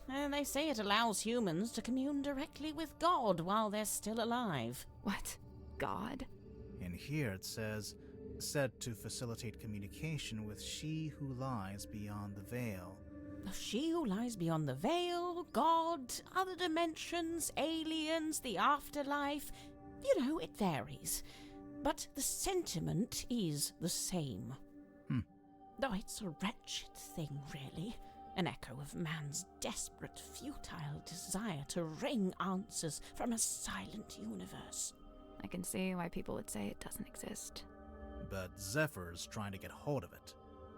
S5: And they say it allows humans to commune directly with God while they're still alive.
S2: What? God?
S1: In here it says, said to facilitate communication with she who lies beyond the veil.
S5: She who lies beyond the veil, God, other dimensions, aliens, the afterlife. You know, it varies. But the sentiment is the same. Though it's a wretched thing, really. An echo of man's desperate, futile desire to wring answers from a silent universe.
S2: I can see why people would say it doesn't exist.
S1: But Zephyr's trying to get hold of it.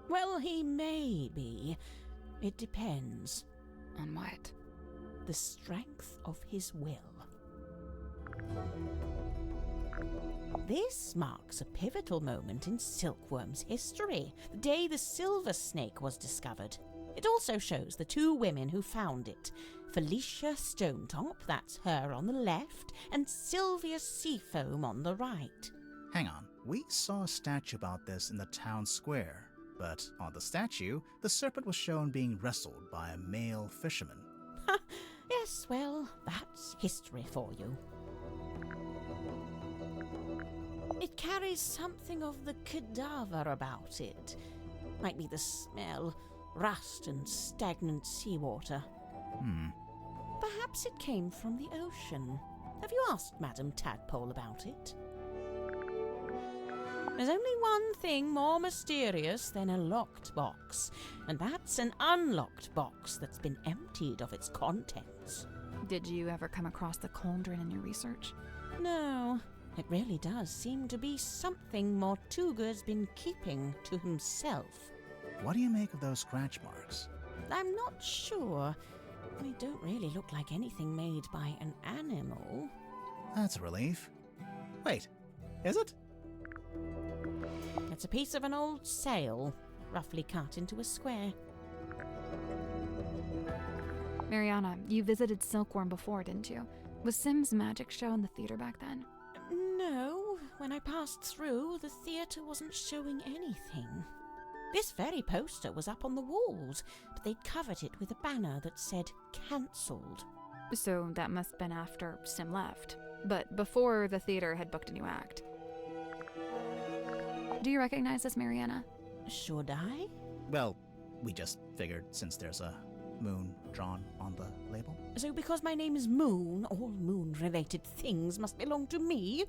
S5: Well, he may be. It depends.
S2: On what?
S5: The strength of his will. This marks a pivotal moment in Silkworm's history, the day the silver snake was discovered. It also shows the two women who found it, Felicia Stonetop, that's her on the left, and Sylvia Seafoam on the right.
S1: Hang on, we saw a statue about this in the town square, but on the statue, the serpent was shown being wrestled by a male fisherman.
S5: Yes, well, that's history for you. It carries something of the cadaver about it. Might be the smell, rust and stagnant seawater. Perhaps it came from the ocean. Have you asked Madame Tadpole about it? There's only one thing more mysterious than a locked box, and that's an unlocked box that's been emptied of its contents.
S2: Did you ever come across the cauldron in your research?
S5: No. It really does seem to be something Mortuga's been keeping to himself.
S1: What do you make of those scratch marks?
S5: I'm not sure. They don't really look like anything made by an animal.
S1: That's a relief. Wait, is it?
S5: It's a piece of an old sail, roughly cut into a square.
S2: Mariana, you visited Silkworm before, didn't you? Was Sim's magic show in the theater back then?
S5: No, when I passed through, the theatre wasn't showing anything. This very poster was up on the walls, but they'd covered it with a banner that said cancelled.
S2: So that must have been after Sim left, but before the theater had booked a new act. Do you recognize this, Mariana?
S5: Should I?
S1: Well, we just figured since there's a moon drawn on the label.
S5: So because my name is Moon, all moon-related things must belong to me?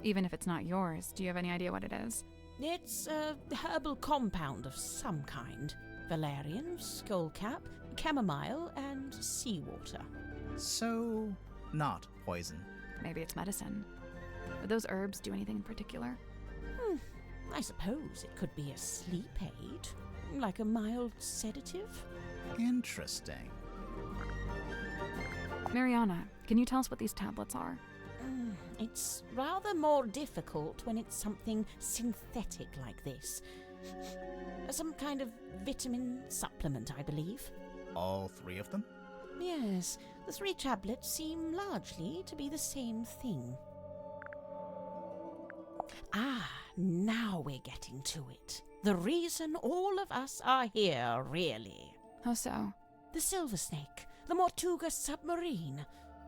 S2: Even if it's not yours, do you have any idea what it is?
S5: It's a herbal compound of some kind. Valerian, skullcap, chamomile and seawater.
S1: So, not poison.
S2: Maybe it's medicine. Would those herbs do anything in particular?
S5: I suppose it could be a sleep aid, like a mild sedative.
S1: Interesting.
S2: Mariana, can you tell us what these tablets are?
S5: It's rather more difficult when it's something synthetic like this. Some kind of vitamin supplement, I believe.
S1: All 3 of them?
S5: Yes, the 3 tablets seem largely to be the same thing. Now we're getting to it. The reason all of us are here, really.
S2: How so?
S5: The Silver Snake, the Mortuga submarine.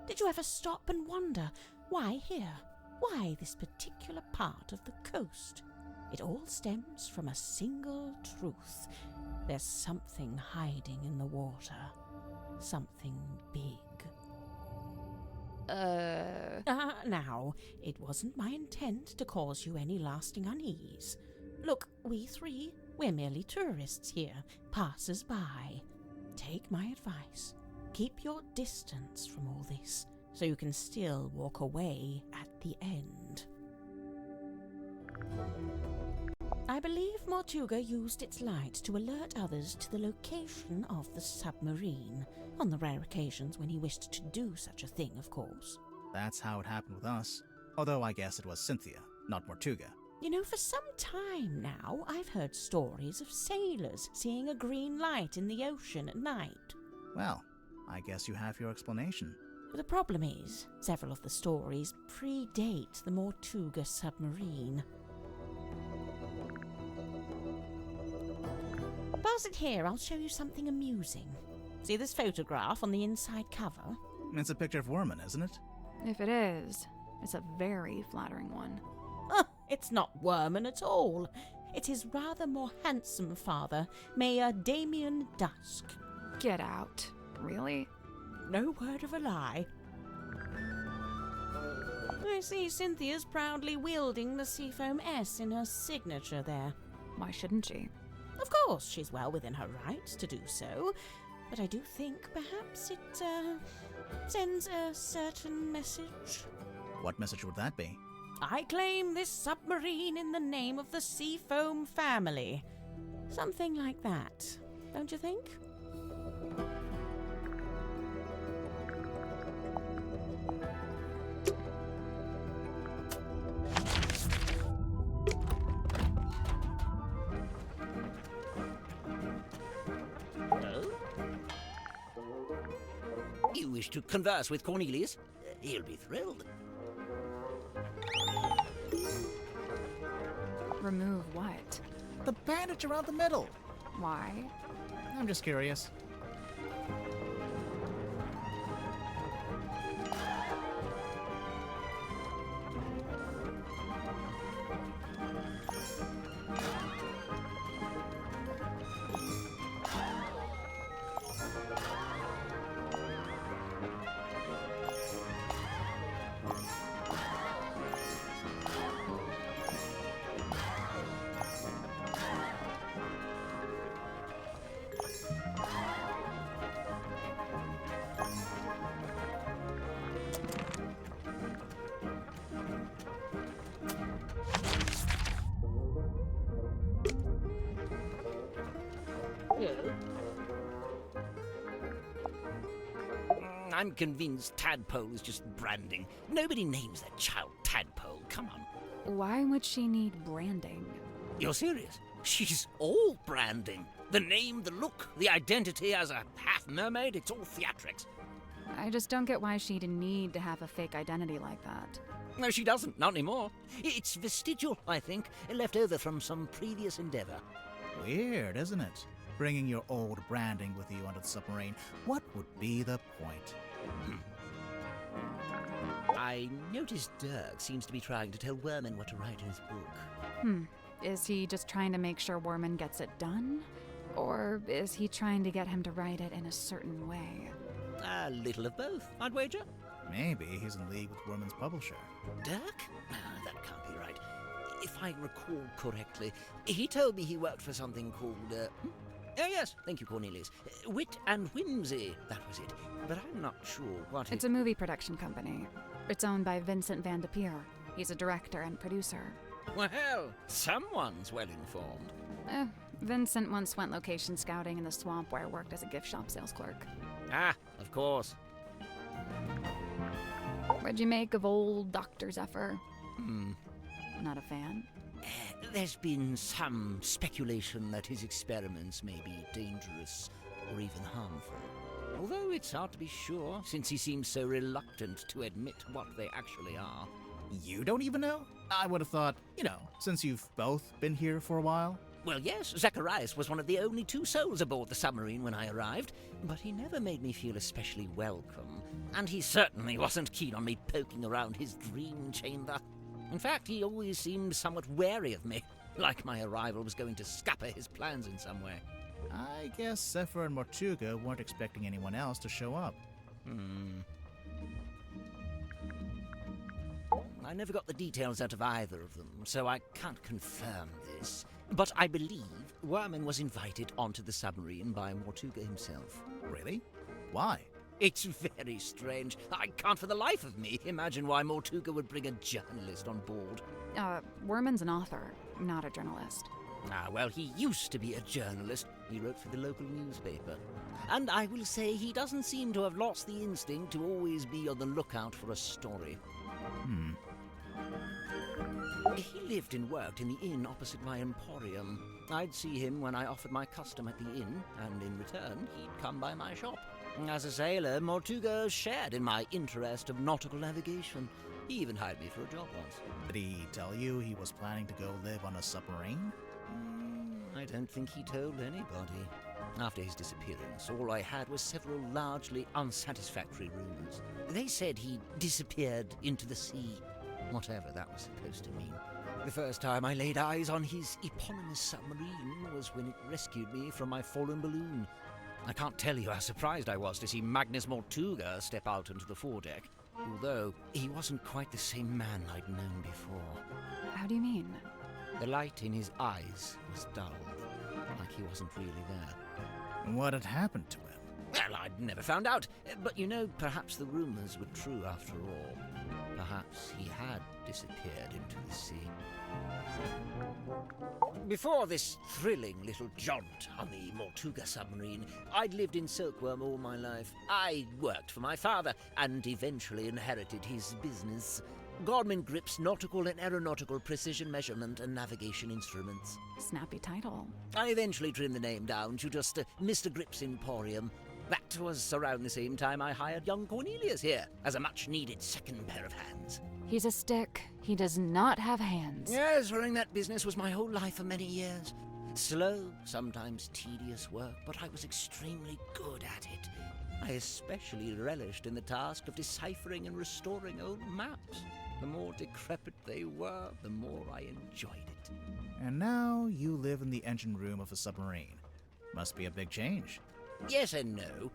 S5: Did you ever stop and wonder, why here? Why this particular part of the coast? It all stems from a single truth. There's something hiding in the water. Something big. Now, it wasn't my intent to cause you any lasting unease. Look, we 3, we're merely tourists here, passers-by. Take my advice. Keep your distance from all this, so you can still walk away at the end. I believe Mortuga used its light to alert others to the location of the submarine, on the rare occasions when he wished to do such a thing, of course.
S1: That's how it happened with us. Although I guess it was Cynthia, not Mortuga.
S5: You know, for some time now, I've heard stories of sailors seeing a green light in the ocean at night.
S1: Well, I guess you have your explanation.
S5: The problem is, several of the stories predate the Mortuga submarine. Pass it here, I'll show you something amusing. See this photograph on the inside cover?
S1: It's a picture of Worman, isn't it?
S2: If it is, it's a very flattering one.
S5: It's not Worman at all. It's his rather more handsome father, Mayor Damien Dusk.
S2: Get out. Really?
S5: No word of a lie. I see Cynthia's proudly wielding the Seafoam S in her signature there.
S2: Why shouldn't she?
S5: Of course, she's well within her rights to do so, but I do think perhaps it sends a certain message.
S1: What message would that be?
S5: I claim this submarine in the name of the Seafoam family. Something like that, don't you think?
S6: You wish to converse with Cornelius? He'll be thrilled.
S2: Remove what?
S1: The bandage around the middle.
S2: Why?
S1: I'm just curious.
S6: I'm convinced Tadpole is just branding. Nobody names their child Tadpole. Come on.
S2: Why would she need branding?
S6: You're serious? She's all branding. The name, the look, the identity as a half mermaid, it's all theatrics.
S2: I just don't get why she'd need to have a fake identity like that.
S6: No, she doesn't. Not anymore. It's vestigial, I think, left over from some previous endeavor.
S1: Weird, isn't it? Bringing your old branding with you onto the submarine. What would be the point?
S6: I noticed Dirk seems to be trying to tell Worman what to write in his book.
S2: Is he just trying to make sure Worman gets it done? Or is he trying to get him to write it in a certain way?
S6: A little of both, I'd wager.
S1: Maybe he's in league with Worman's publisher.
S6: Dirk? That can't be right. If I recall correctly, he told me he worked for something called... Oh, yes, thank you, Cornelius. Wit and Whimsy, that was it. But I'm not sure what
S2: It's a movie production company. It's owned by Vincent Van de Peer. He's a director and producer.
S6: Well, someone's well informed.
S2: Vincent once went location scouting in the swamp where I worked as a gift shop sales clerk.
S6: Ah, of course.
S2: What'd you make of old Dr. Zephyr? Not a fan?
S6: There's been some speculation that his experiments may be dangerous or even harmful. Although it's hard to be sure, since he seems so reluctant to admit what they actually are.
S1: You don't even know? I would have thought, since you've both been here for a while.
S6: Well, yes, Zacharias was one of the only 2 souls aboard the submarine when I arrived, but he never made me feel especially welcome, and he certainly wasn't keen on me poking around his dream chamber. In fact, he always seemed somewhat wary of me, like my arrival was going to scupper his plans in some way.
S1: I guess Zephyr and Mortuga weren't expecting anyone else to show up.
S6: I never got the details out of either of them, so I can't confirm this. But I believe Werman was invited onto the submarine by Mortuga himself.
S1: Really? Why?
S6: It's very strange. I can't for the life of me imagine why Mortuga would bring a journalist on board.
S2: Werman's an author, not a journalist.
S6: Ah, well, he used to be a journalist. He wrote for the local newspaper. And I will say he doesn't seem to have lost the instinct to always be on the lookout for a story. He lived and worked in the inn opposite my emporium. I'd see him when I offered my custom at the inn, and in return, he'd come by my shop. As a sailor, Mortuga shared in my interest of nautical navigation. He even hired me for a job once.
S1: Did he tell you he was planning to go live on a submarine?
S6: I don't think he told anybody. After his disappearance, all I had was several largely unsatisfactory rumors. They said he disappeared into the sea, whatever that was supposed to mean. The first time I laid eyes on his eponymous submarine was when it rescued me from my fallen balloon. I can't tell you how surprised I was to see Magnus Mortuga step out onto the foredeck, although he wasn't quite the same man I'd known before.
S2: How do you mean?
S6: The light in his eyes was dull, like he wasn't really there.
S1: What had happened to him?
S6: Well, I'd never found out, but perhaps the rumors were true after all. Perhaps he had disappeared into the sea. Before this thrilling little jaunt on the Mortuga submarine, I'd lived in Silkworm all my life. I worked for my father and eventually inherited his business. Godman Grip's Nautical and Aeronautical Precision Measurement and Navigation Instruments.
S2: Snappy title.
S6: I eventually trimmed the name down to just Mr. Grip's Emporium. That was around the same time I hired young Cornelius here as a much-needed second pair of hands.
S2: He's a stick. He does not have hands.
S6: Yes, running that business was my whole life for many years. Slow, sometimes tedious work, but I was extremely good at it. I especially relished in the task of deciphering and restoring old maps. The more decrepit they were, the more I enjoyed it.
S1: And now you live in the engine room of a submarine. Must be a big change.
S6: Yes and no.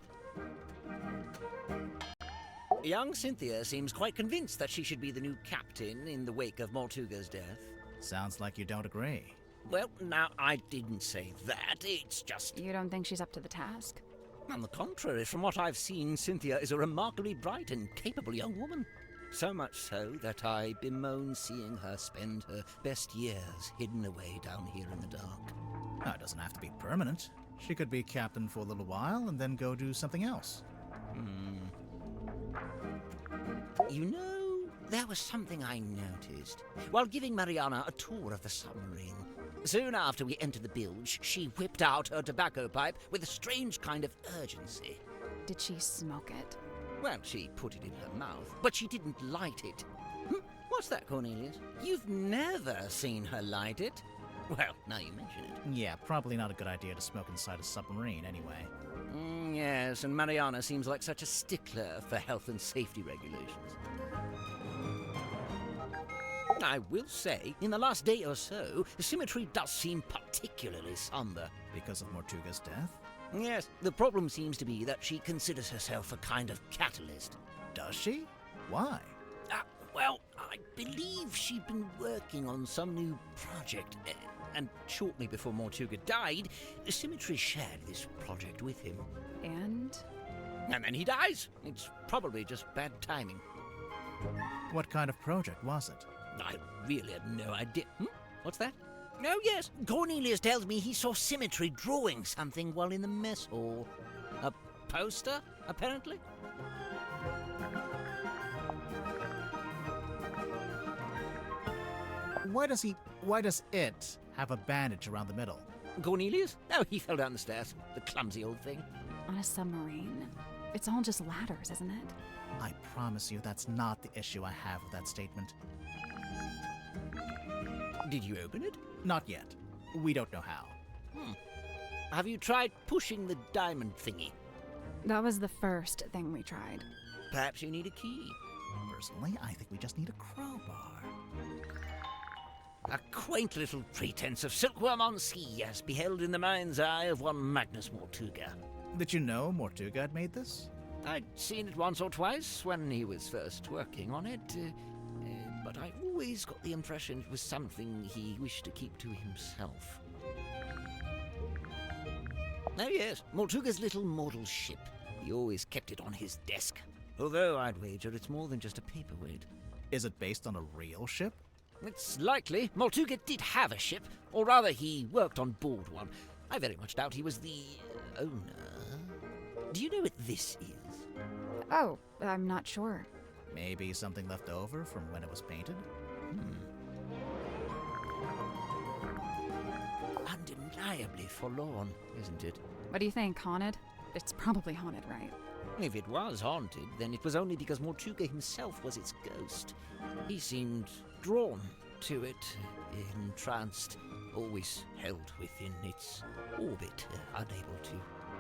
S6: Young Cynthia seems quite convinced that she should be the new captain in the wake of Mortuga's death.
S1: Sounds like you don't agree.
S6: Well, now, I didn't say that. It's just...
S2: You don't think she's up to the task?
S6: On the contrary, from what I've seen, Cynthia is a remarkably bright and capable young woman. So much so that I bemoan seeing her spend her best years hidden away down here in the dark.
S1: No, it doesn't have to be permanent. She could be captain for a little while and then go do something else.
S6: There was something I noticed while giving Mariana a tour of the submarine. Soon after we entered the bilge, she whipped out her tobacco pipe with a strange kind of urgency.
S2: Did she smoke it?
S6: Well, she put it in her mouth, but she didn't light it. What's that, Cornelius? You've never seen her light it? Well, now you mention it.
S1: Yeah, probably not a good idea to smoke inside a submarine anyway.
S6: Yes, and Mariana seems like such a stickler for health and safety regulations. I will say, in the last day or so, the symmetry does seem particularly somber.
S1: Because of Mortuga's death?
S6: Yes, the problem seems to be that she considers herself a kind of catalyst.
S1: Does she? Why?
S6: Well, I believe she'd been working on some new project. And shortly before Mortuga died, Symmetry shared this project with him.
S2: And?
S6: And then he dies. It's probably just bad timing.
S1: What kind of project was it?
S6: I really have no idea. What's that? Oh, yes. Cornelius tells me he saw Symmetry drawing something while in the mess hall. A poster, apparently?
S1: Why does it have a bandage around the middle?
S6: Cornelius? Oh, he fell down the stairs. The clumsy old thing.
S2: On a submarine? It's all just ladders, isn't it?
S1: I promise you that's not the issue I have with that statement.
S6: Did you open it?
S1: Not yet. We don't know how.
S6: Have you tried pushing the diamond thingy?
S2: That was the first thing we tried.
S6: Perhaps you need a key.
S1: Personally, I think we just need a crowbar.
S6: A quaint little pretense of silkworm on sea, as beheld in the mind's eye of one Magnus Mortuga.
S1: Did you know Mortuga had made this?
S6: I'd seen it once or twice when he was first working on it, but I always got the impression it was something he wished to keep to himself. Oh yes, Mortuga's little model ship. He always kept it on his desk. Although I'd wager it's more than just a paperweight.
S1: Is it based on a real ship?
S6: It's likely. Mortuga did have a ship, or rather he worked on board one. I very much doubt he was the owner. Do you know what this is?
S2: Oh, I'm not sure.
S1: Maybe something left over from when it was painted?
S6: Undeniably forlorn, isn't it?
S2: What do you think, haunted? It's probably haunted, right?
S6: If it was haunted, then it was only because Mortuga himself was its ghost. He seemed drawn to it, entranced, always held within its orbit, unable to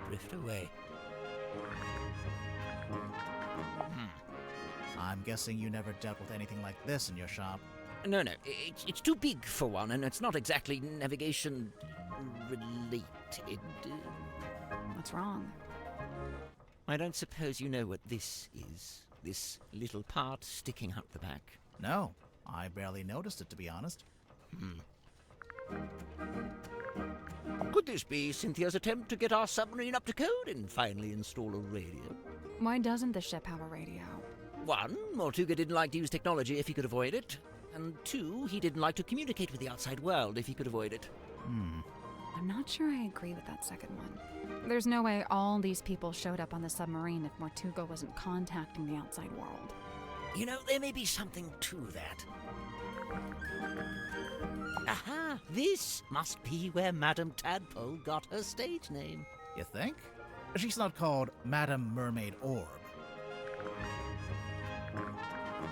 S6: drift away.
S1: I'm guessing you never dealt with anything like this in your shop.
S6: No, it's too big for one, and it's not exactly navigation related.
S2: What's wrong?
S6: I don't suppose you know what this is, this little part sticking out the back.
S1: No, I barely noticed it, to be honest.
S6: Could this be Cynthia's attempt to get our submarine up to code and finally install a radio?
S2: Why doesn't the ship have a radio?
S6: 1, Mortuga didn't like to use technology if he could avoid it. And 2, he didn't like to communicate with the outside world if he could avoid it.
S2: I'm not sure I agree with that second one. There's no way all these people showed up on the submarine if Mortuga wasn't contacting the outside world.
S6: You know, there may be something to that. Aha! This must be where Madame Tadpole got her stage name.
S1: You think? She's not called Madame Mermaid Orb.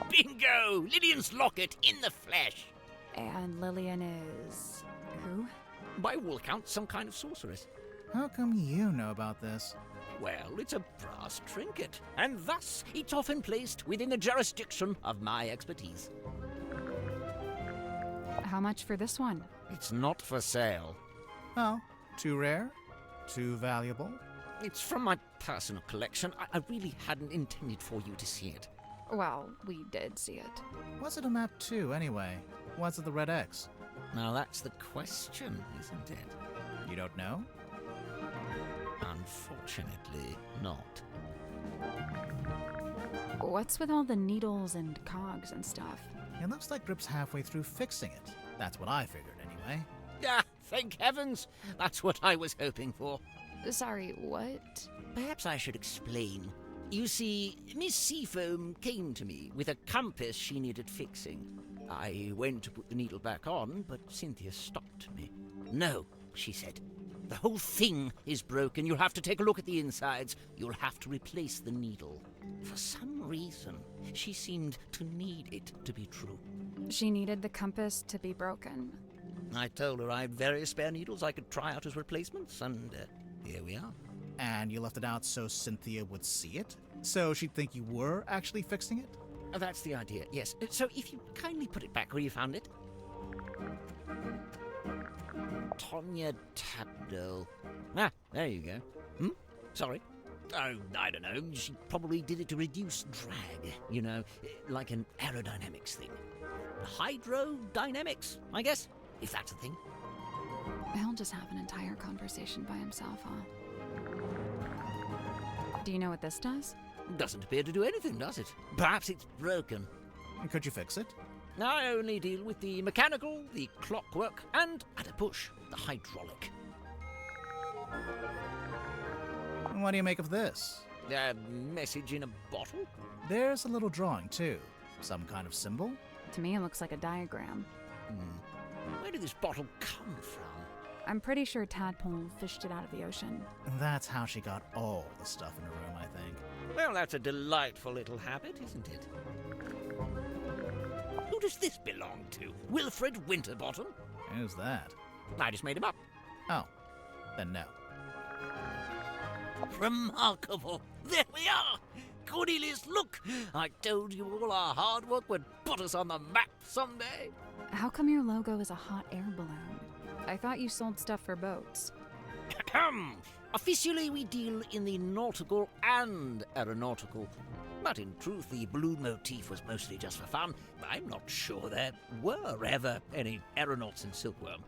S6: Bingo! Lillian's locket in the flesh!
S2: And Lillian is... who?
S6: By all accounts, some kind of sorceress.
S1: How come you know about this?
S6: Well, it's a brass trinket, and thus it's often placed within the jurisdiction of my expertise.
S2: How much for this one?
S6: It's not for sale.
S1: Oh, too rare? Too valuable?
S6: It's from my personal collection. I really hadn't intended for you to see it.
S2: Well, we did see it.
S1: What's it a map to, anyway? What's it the red X?
S6: Now that's the question, isn't it?
S1: You don't know?
S6: Unfortunately, not.
S2: What's with all the needles and cogs and stuff?
S1: It looks like Grip's halfway through fixing it. That's what I figured, anyway.
S6: Ah, thank heavens! That's what I was hoping for.
S2: Sorry, what?
S6: Perhaps I should explain. You see, Miss Seafoam came to me with a compass she needed fixing. I went to put the needle back on, but Cynthia stopped me. No, she said. The whole thing is broken. You'll have to take a look at the insides. You'll have to replace the needle. For some reason, she seemed to need it to be true.
S2: She needed the compass to be broken.
S6: I told her I had various spare needles I could try out as replacements, and here we are.
S1: And you left it out so Cynthia would see it? So she'd think you were actually fixing it?
S6: That's the idea, yes. So if you kindly put it back where you found it. Tonya Tabdell. Ah, there you go. Sorry. Oh, I don't know. She probably did it to reduce drag, you know, like an aerodynamics thing. Hydrodynamics, I guess, if that's a thing.
S2: He'll just have an entire conversation by himself, huh? Do you know what this does?
S6: Doesn't appear to do anything, does it? Perhaps it's broken.
S1: Could you fix it?
S6: I only deal with the mechanical, the clockwork, and, at a push, the hydraulic.
S1: What do you make of this?
S6: A message in a bottle?
S1: There's a little drawing, too. Some kind of symbol?
S2: To me, it looks like a diagram.
S6: Where did this bottle come from?
S2: I'm pretty sure Tadpole fished it out of the ocean.
S1: That's how she got all the stuff in her room, I think.
S6: Well, that's a delightful little habit, isn't it? Who does this belong to? Wilfred Winterbottom?
S1: Who's that?
S6: I just made him up.
S1: Oh, then no.
S6: Remarkable. There we are. Cornelius, look. I told you all our hard work would put us on the map someday.
S2: How come your logo is a hot air balloon? I thought you sold stuff for boats.
S6: Officially, we deal in the nautical and aeronautical. But in truth, the balloon motif was mostly just for fun. I'm not sure there were ever any aeronauts in Silkworm.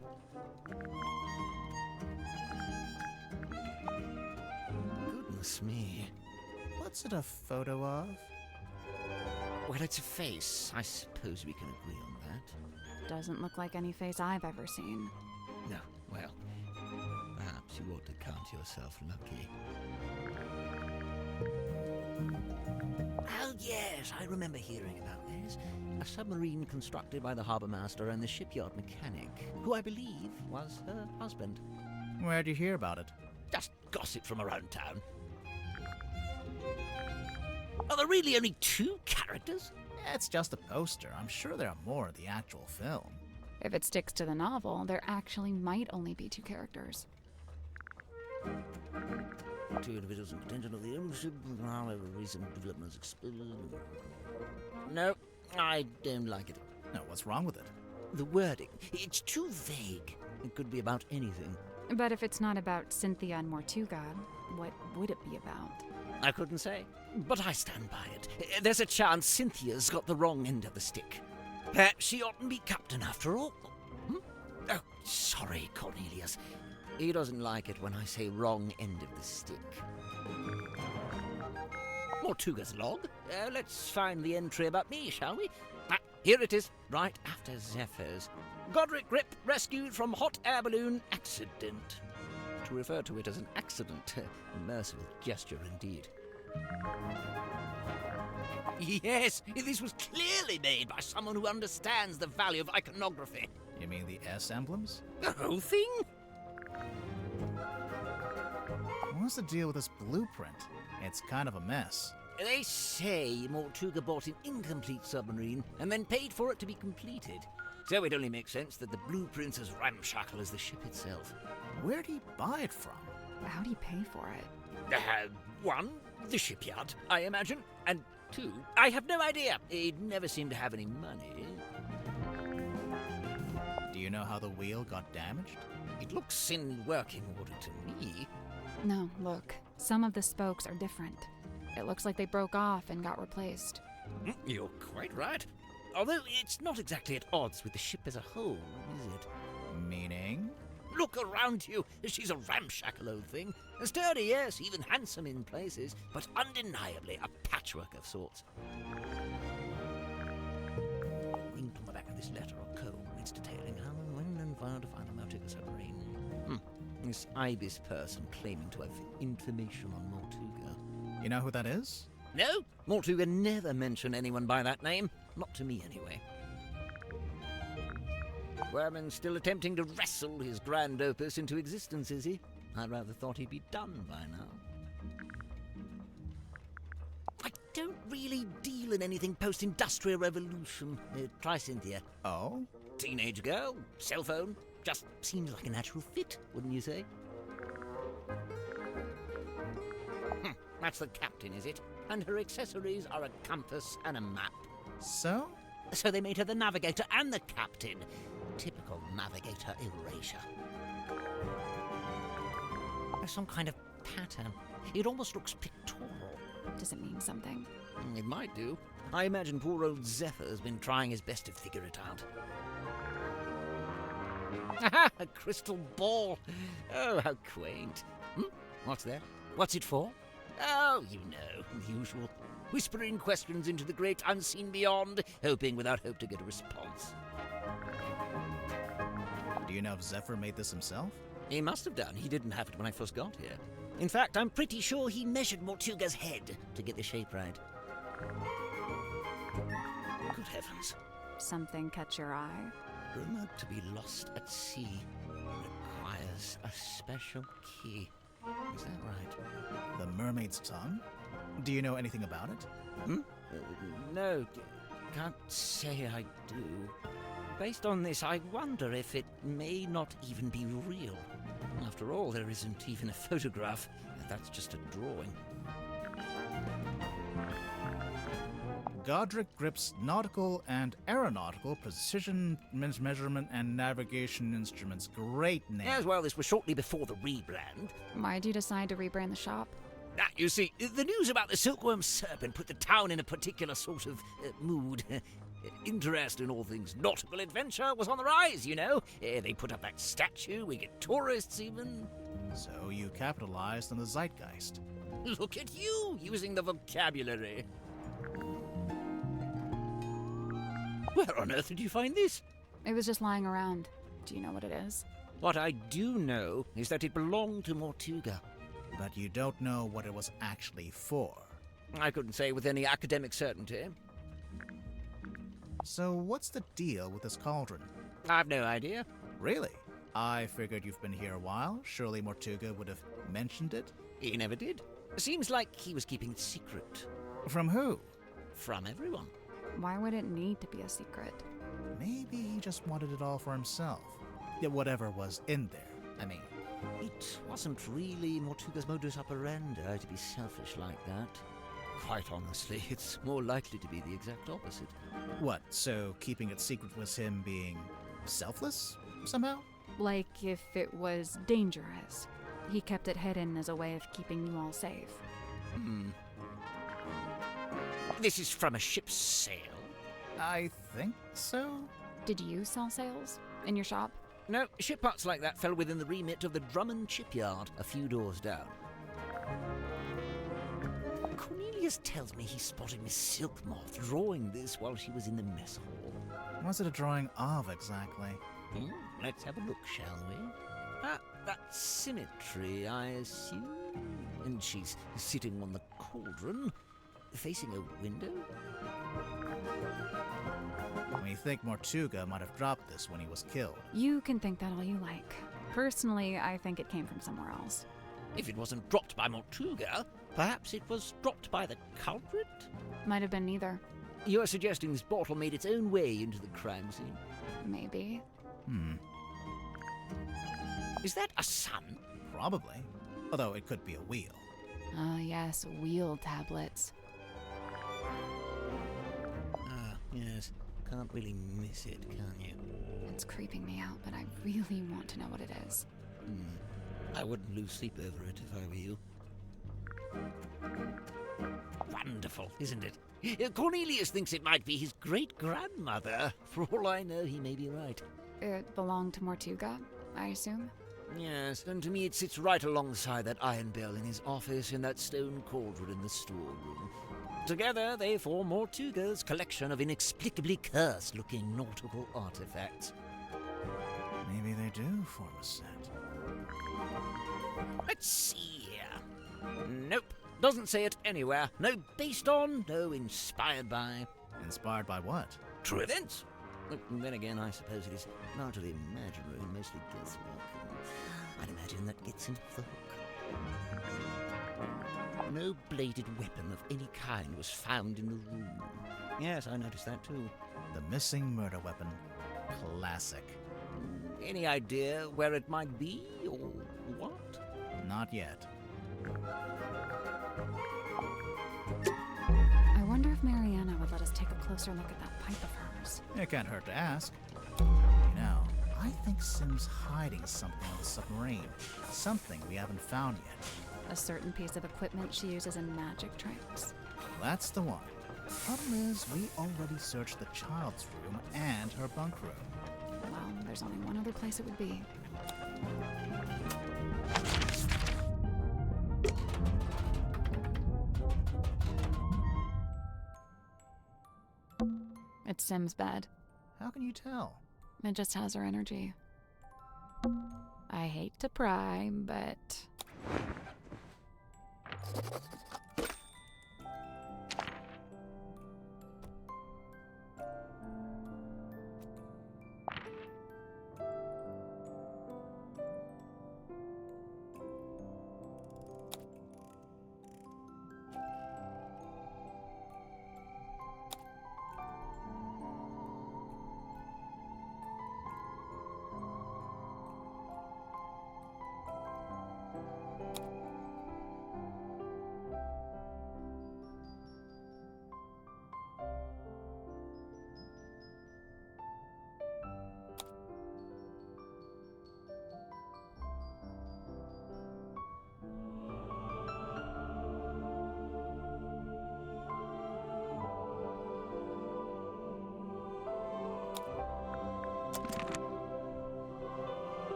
S6: Goodness me.
S1: What's it a photo of?
S6: Well, it's a face. I suppose we can agree on that.
S2: Doesn't look like any face I've ever seen.
S6: No, well, perhaps you ought to count yourself lucky. Oh, yes, I remember hearing about this. A submarine constructed by the harbour master and the shipyard mechanic, who I believe was her husband.
S1: Where'd you hear about it?
S6: Just gossip from around town. Are there really only 2 characters?
S1: It's just a poster. I'm sure there are more in the actual film.
S2: If it sticks to the novel, there actually might only be 2 characters.
S6: 2 individuals in contention of the ownership, however, recent developments exploded. No, I don't like it.
S1: No, what's wrong with it?
S6: The wording, it's too vague. It could be about anything.
S2: But if it's not about Cynthia and Mortuga, what would it be about?
S6: I couldn't say, but I stand by it. There's a chance Cynthia's got the wrong end of the stick. Perhaps she oughtn't be captain after all. Oh, sorry, Cornelius. He doesn't like it when I say wrong end of the stick. Mortuga's log. Let's find the entry about me, shall we? Here it is, right after Zephyr's. Godric Grip rescued from hot air balloon accident. To refer to it as an accident, a merciful gesture indeed. Yes, this was clearly made by someone who understands the value of iconography.
S1: You mean the S emblems?
S6: The whole thing?
S1: What's the deal with this blueprint? It's kind of a mess.
S6: They say Mortuga bought an incomplete submarine and then paid for it to be completed. So it only makes sense that the blueprint's as ramshackle as the ship itself.
S1: Where'd he buy it from?
S2: How'd he pay for it?
S6: 1, the shipyard, I imagine. And 2, I have no idea. He'd never seemed to have any money.
S1: Do you know how the wheel got damaged?
S6: It looks in working order to me.
S2: No, look. Some of the spokes are different. It looks like they broke off and got replaced.
S6: You're quite right. Although it's not exactly at odds with the ship as a whole, is it?
S1: Meaning?
S6: Look around you. She's a ramshackle old thing. Sturdy, yes, even handsome in places, but undeniably a patchwork of sorts. Inked on the back of this letter or comb, it's detailing how and when and far to find a Mortuga submarine. This Ibis person claiming to have information on Mortuga.
S1: You know who that is?
S6: No, Mortuga never mentioned anyone by that name. Not to me, anyway. Werman's still attempting to wrestle his grand opus into existence, is he? I rather thought he'd be done by now. I don't really deal in anything post-industrial revolution. Try Cynthia.
S1: Oh?
S6: Teenage girl, cell phone. Just seems like a natural fit, wouldn't you say? That's the captain, is it? And her accessories are a compass and a map.
S1: So?
S6: So they made her the navigator and the captain. Typical navigator erasure. There's some kind of pattern. It almost looks pictorial.
S2: Does it mean something?
S6: It might do. I imagine poor old Zephyr's been trying his best to figure it out. Aha! A crystal ball! Oh, how quaint. What's that? What's it for? Oh, you know, the usual. Whispering questions into the great unseen beyond, hoping without hope to get a response.
S1: Do you know if Zephyr made this himself?
S6: He must have done. He didn't have it when I first got here. In fact, I'm pretty sure he measured Mortuga's head to get the shape right. Good heavens.
S2: Something catch your eye?
S6: Rumored to be lost at sea requires a special key. Is that right?
S1: The mermaid's tongue? Do you know anything about it?
S6: No, can't say I do. Based on this, I wonder if it may not even be real. After all, there isn't even a photograph. That's just a drawing.
S1: Godric grips nautical and aeronautical precision measurement and navigation instruments. Great name.
S6: As well, this was shortly before the rebrand.
S2: Why'd you decide to rebrand the shop?
S6: You see, the news about the silkworm serpent put the town in a particular sort of mood. Interest in all things nautical adventure was on the rise, you know. They put up that statue, we get tourists even.
S1: So you capitalized on the zeitgeist.
S6: Look at you, using the vocabulary. Where on earth did you find this?
S2: It was just lying around. Do you know what it is?
S6: What I do know is that it belonged to Mortuga.
S1: But you don't know what it was actually for.
S6: I couldn't say with any academic certainty.
S1: So what's the deal with this cauldron?
S6: I've no idea.
S1: Really? I figured you've been here a while. Surely Mortuga would have mentioned it?
S6: He never did. Seems like he was keeping it secret.
S1: From who?
S6: From everyone.
S2: Why would it need to be a secret?
S1: Maybe he just wanted it all for himself. Yeah, whatever was in there. I mean,
S6: It wasn't really Mortuga's modus operandi to be selfish like that. Quite honestly, it's more likely to be the exact opposite.
S1: what? So keeping it secret was him being selfless somehow?
S2: Like if it was dangerous. He kept it hidden as a way of keeping you all safe.
S6: This is from a ship's sail.
S1: I think so.
S2: Did you sell sails in your shop?
S6: No, ship parts like that fell within the remit of the Drummond shipyard, a few doors down. Cornelius tells me he spotted Miss Silkmoth drawing this while she was in the mess hall.
S1: What's it a drawing of exactly?
S6: Let's have a look, shall we? That symmetry, I assume. And she's sitting on the cauldron, facing a window.
S1: We think Mortuga might have dropped this when he was killed.
S2: You can think that all you like. Personally, I think it came from somewhere else.
S6: If it wasn't dropped by Mortuga, perhaps it was dropped by the culprit?
S2: Might have been neither.
S6: You're suggesting this bottle made its own way into the crime scene?
S2: Maybe.
S6: Is that a sun?
S1: Probably. Although it could be a wheel.
S2: Ah, yes, wheel tablets.
S6: Yes. Can't really miss it, can you?
S2: It's creeping me out, but I really want to know what it is.
S6: I wouldn't lose sleep over it if I were you. Wonderful, isn't it? Cornelius thinks it might be his great-grandmother. For all I know, he may be right.
S2: It belonged to Mortuga, I assume?
S6: Yes, and to me it sits right alongside that iron bell in his office and that stone cauldron in the storeroom. Together, they form Mortuga's collection of inexplicably cursed-looking nautical artifacts.
S1: Maybe they do form a set.
S6: Let's see here. Nope, doesn't say it anywhere. No based on, no inspired by.
S1: Inspired by what?
S6: True events. But then again, I suppose it is largely imaginary and mostly guesswork. I'd imagine that gets him off the hook. No bladed weapon of any kind was found in the room. Yes, I noticed that too.
S1: The missing murder weapon. Classic.
S6: Any idea where it might be, or what?
S1: Not yet.
S2: I wonder if Mariana would let us take a closer look at that pipe of hers.
S1: It can't hurt to ask. You know, I think Sim's hiding something on the submarine. Something we haven't found yet.
S2: A certain piece of equipment she uses in magic tricks.
S1: That's the one. Problem is, we already searched the child's room and her bunk room.
S2: Well, there's only one other place it would be. It's Sim's bed.
S1: How can you tell?
S2: It just has her energy. I hate to pry, but...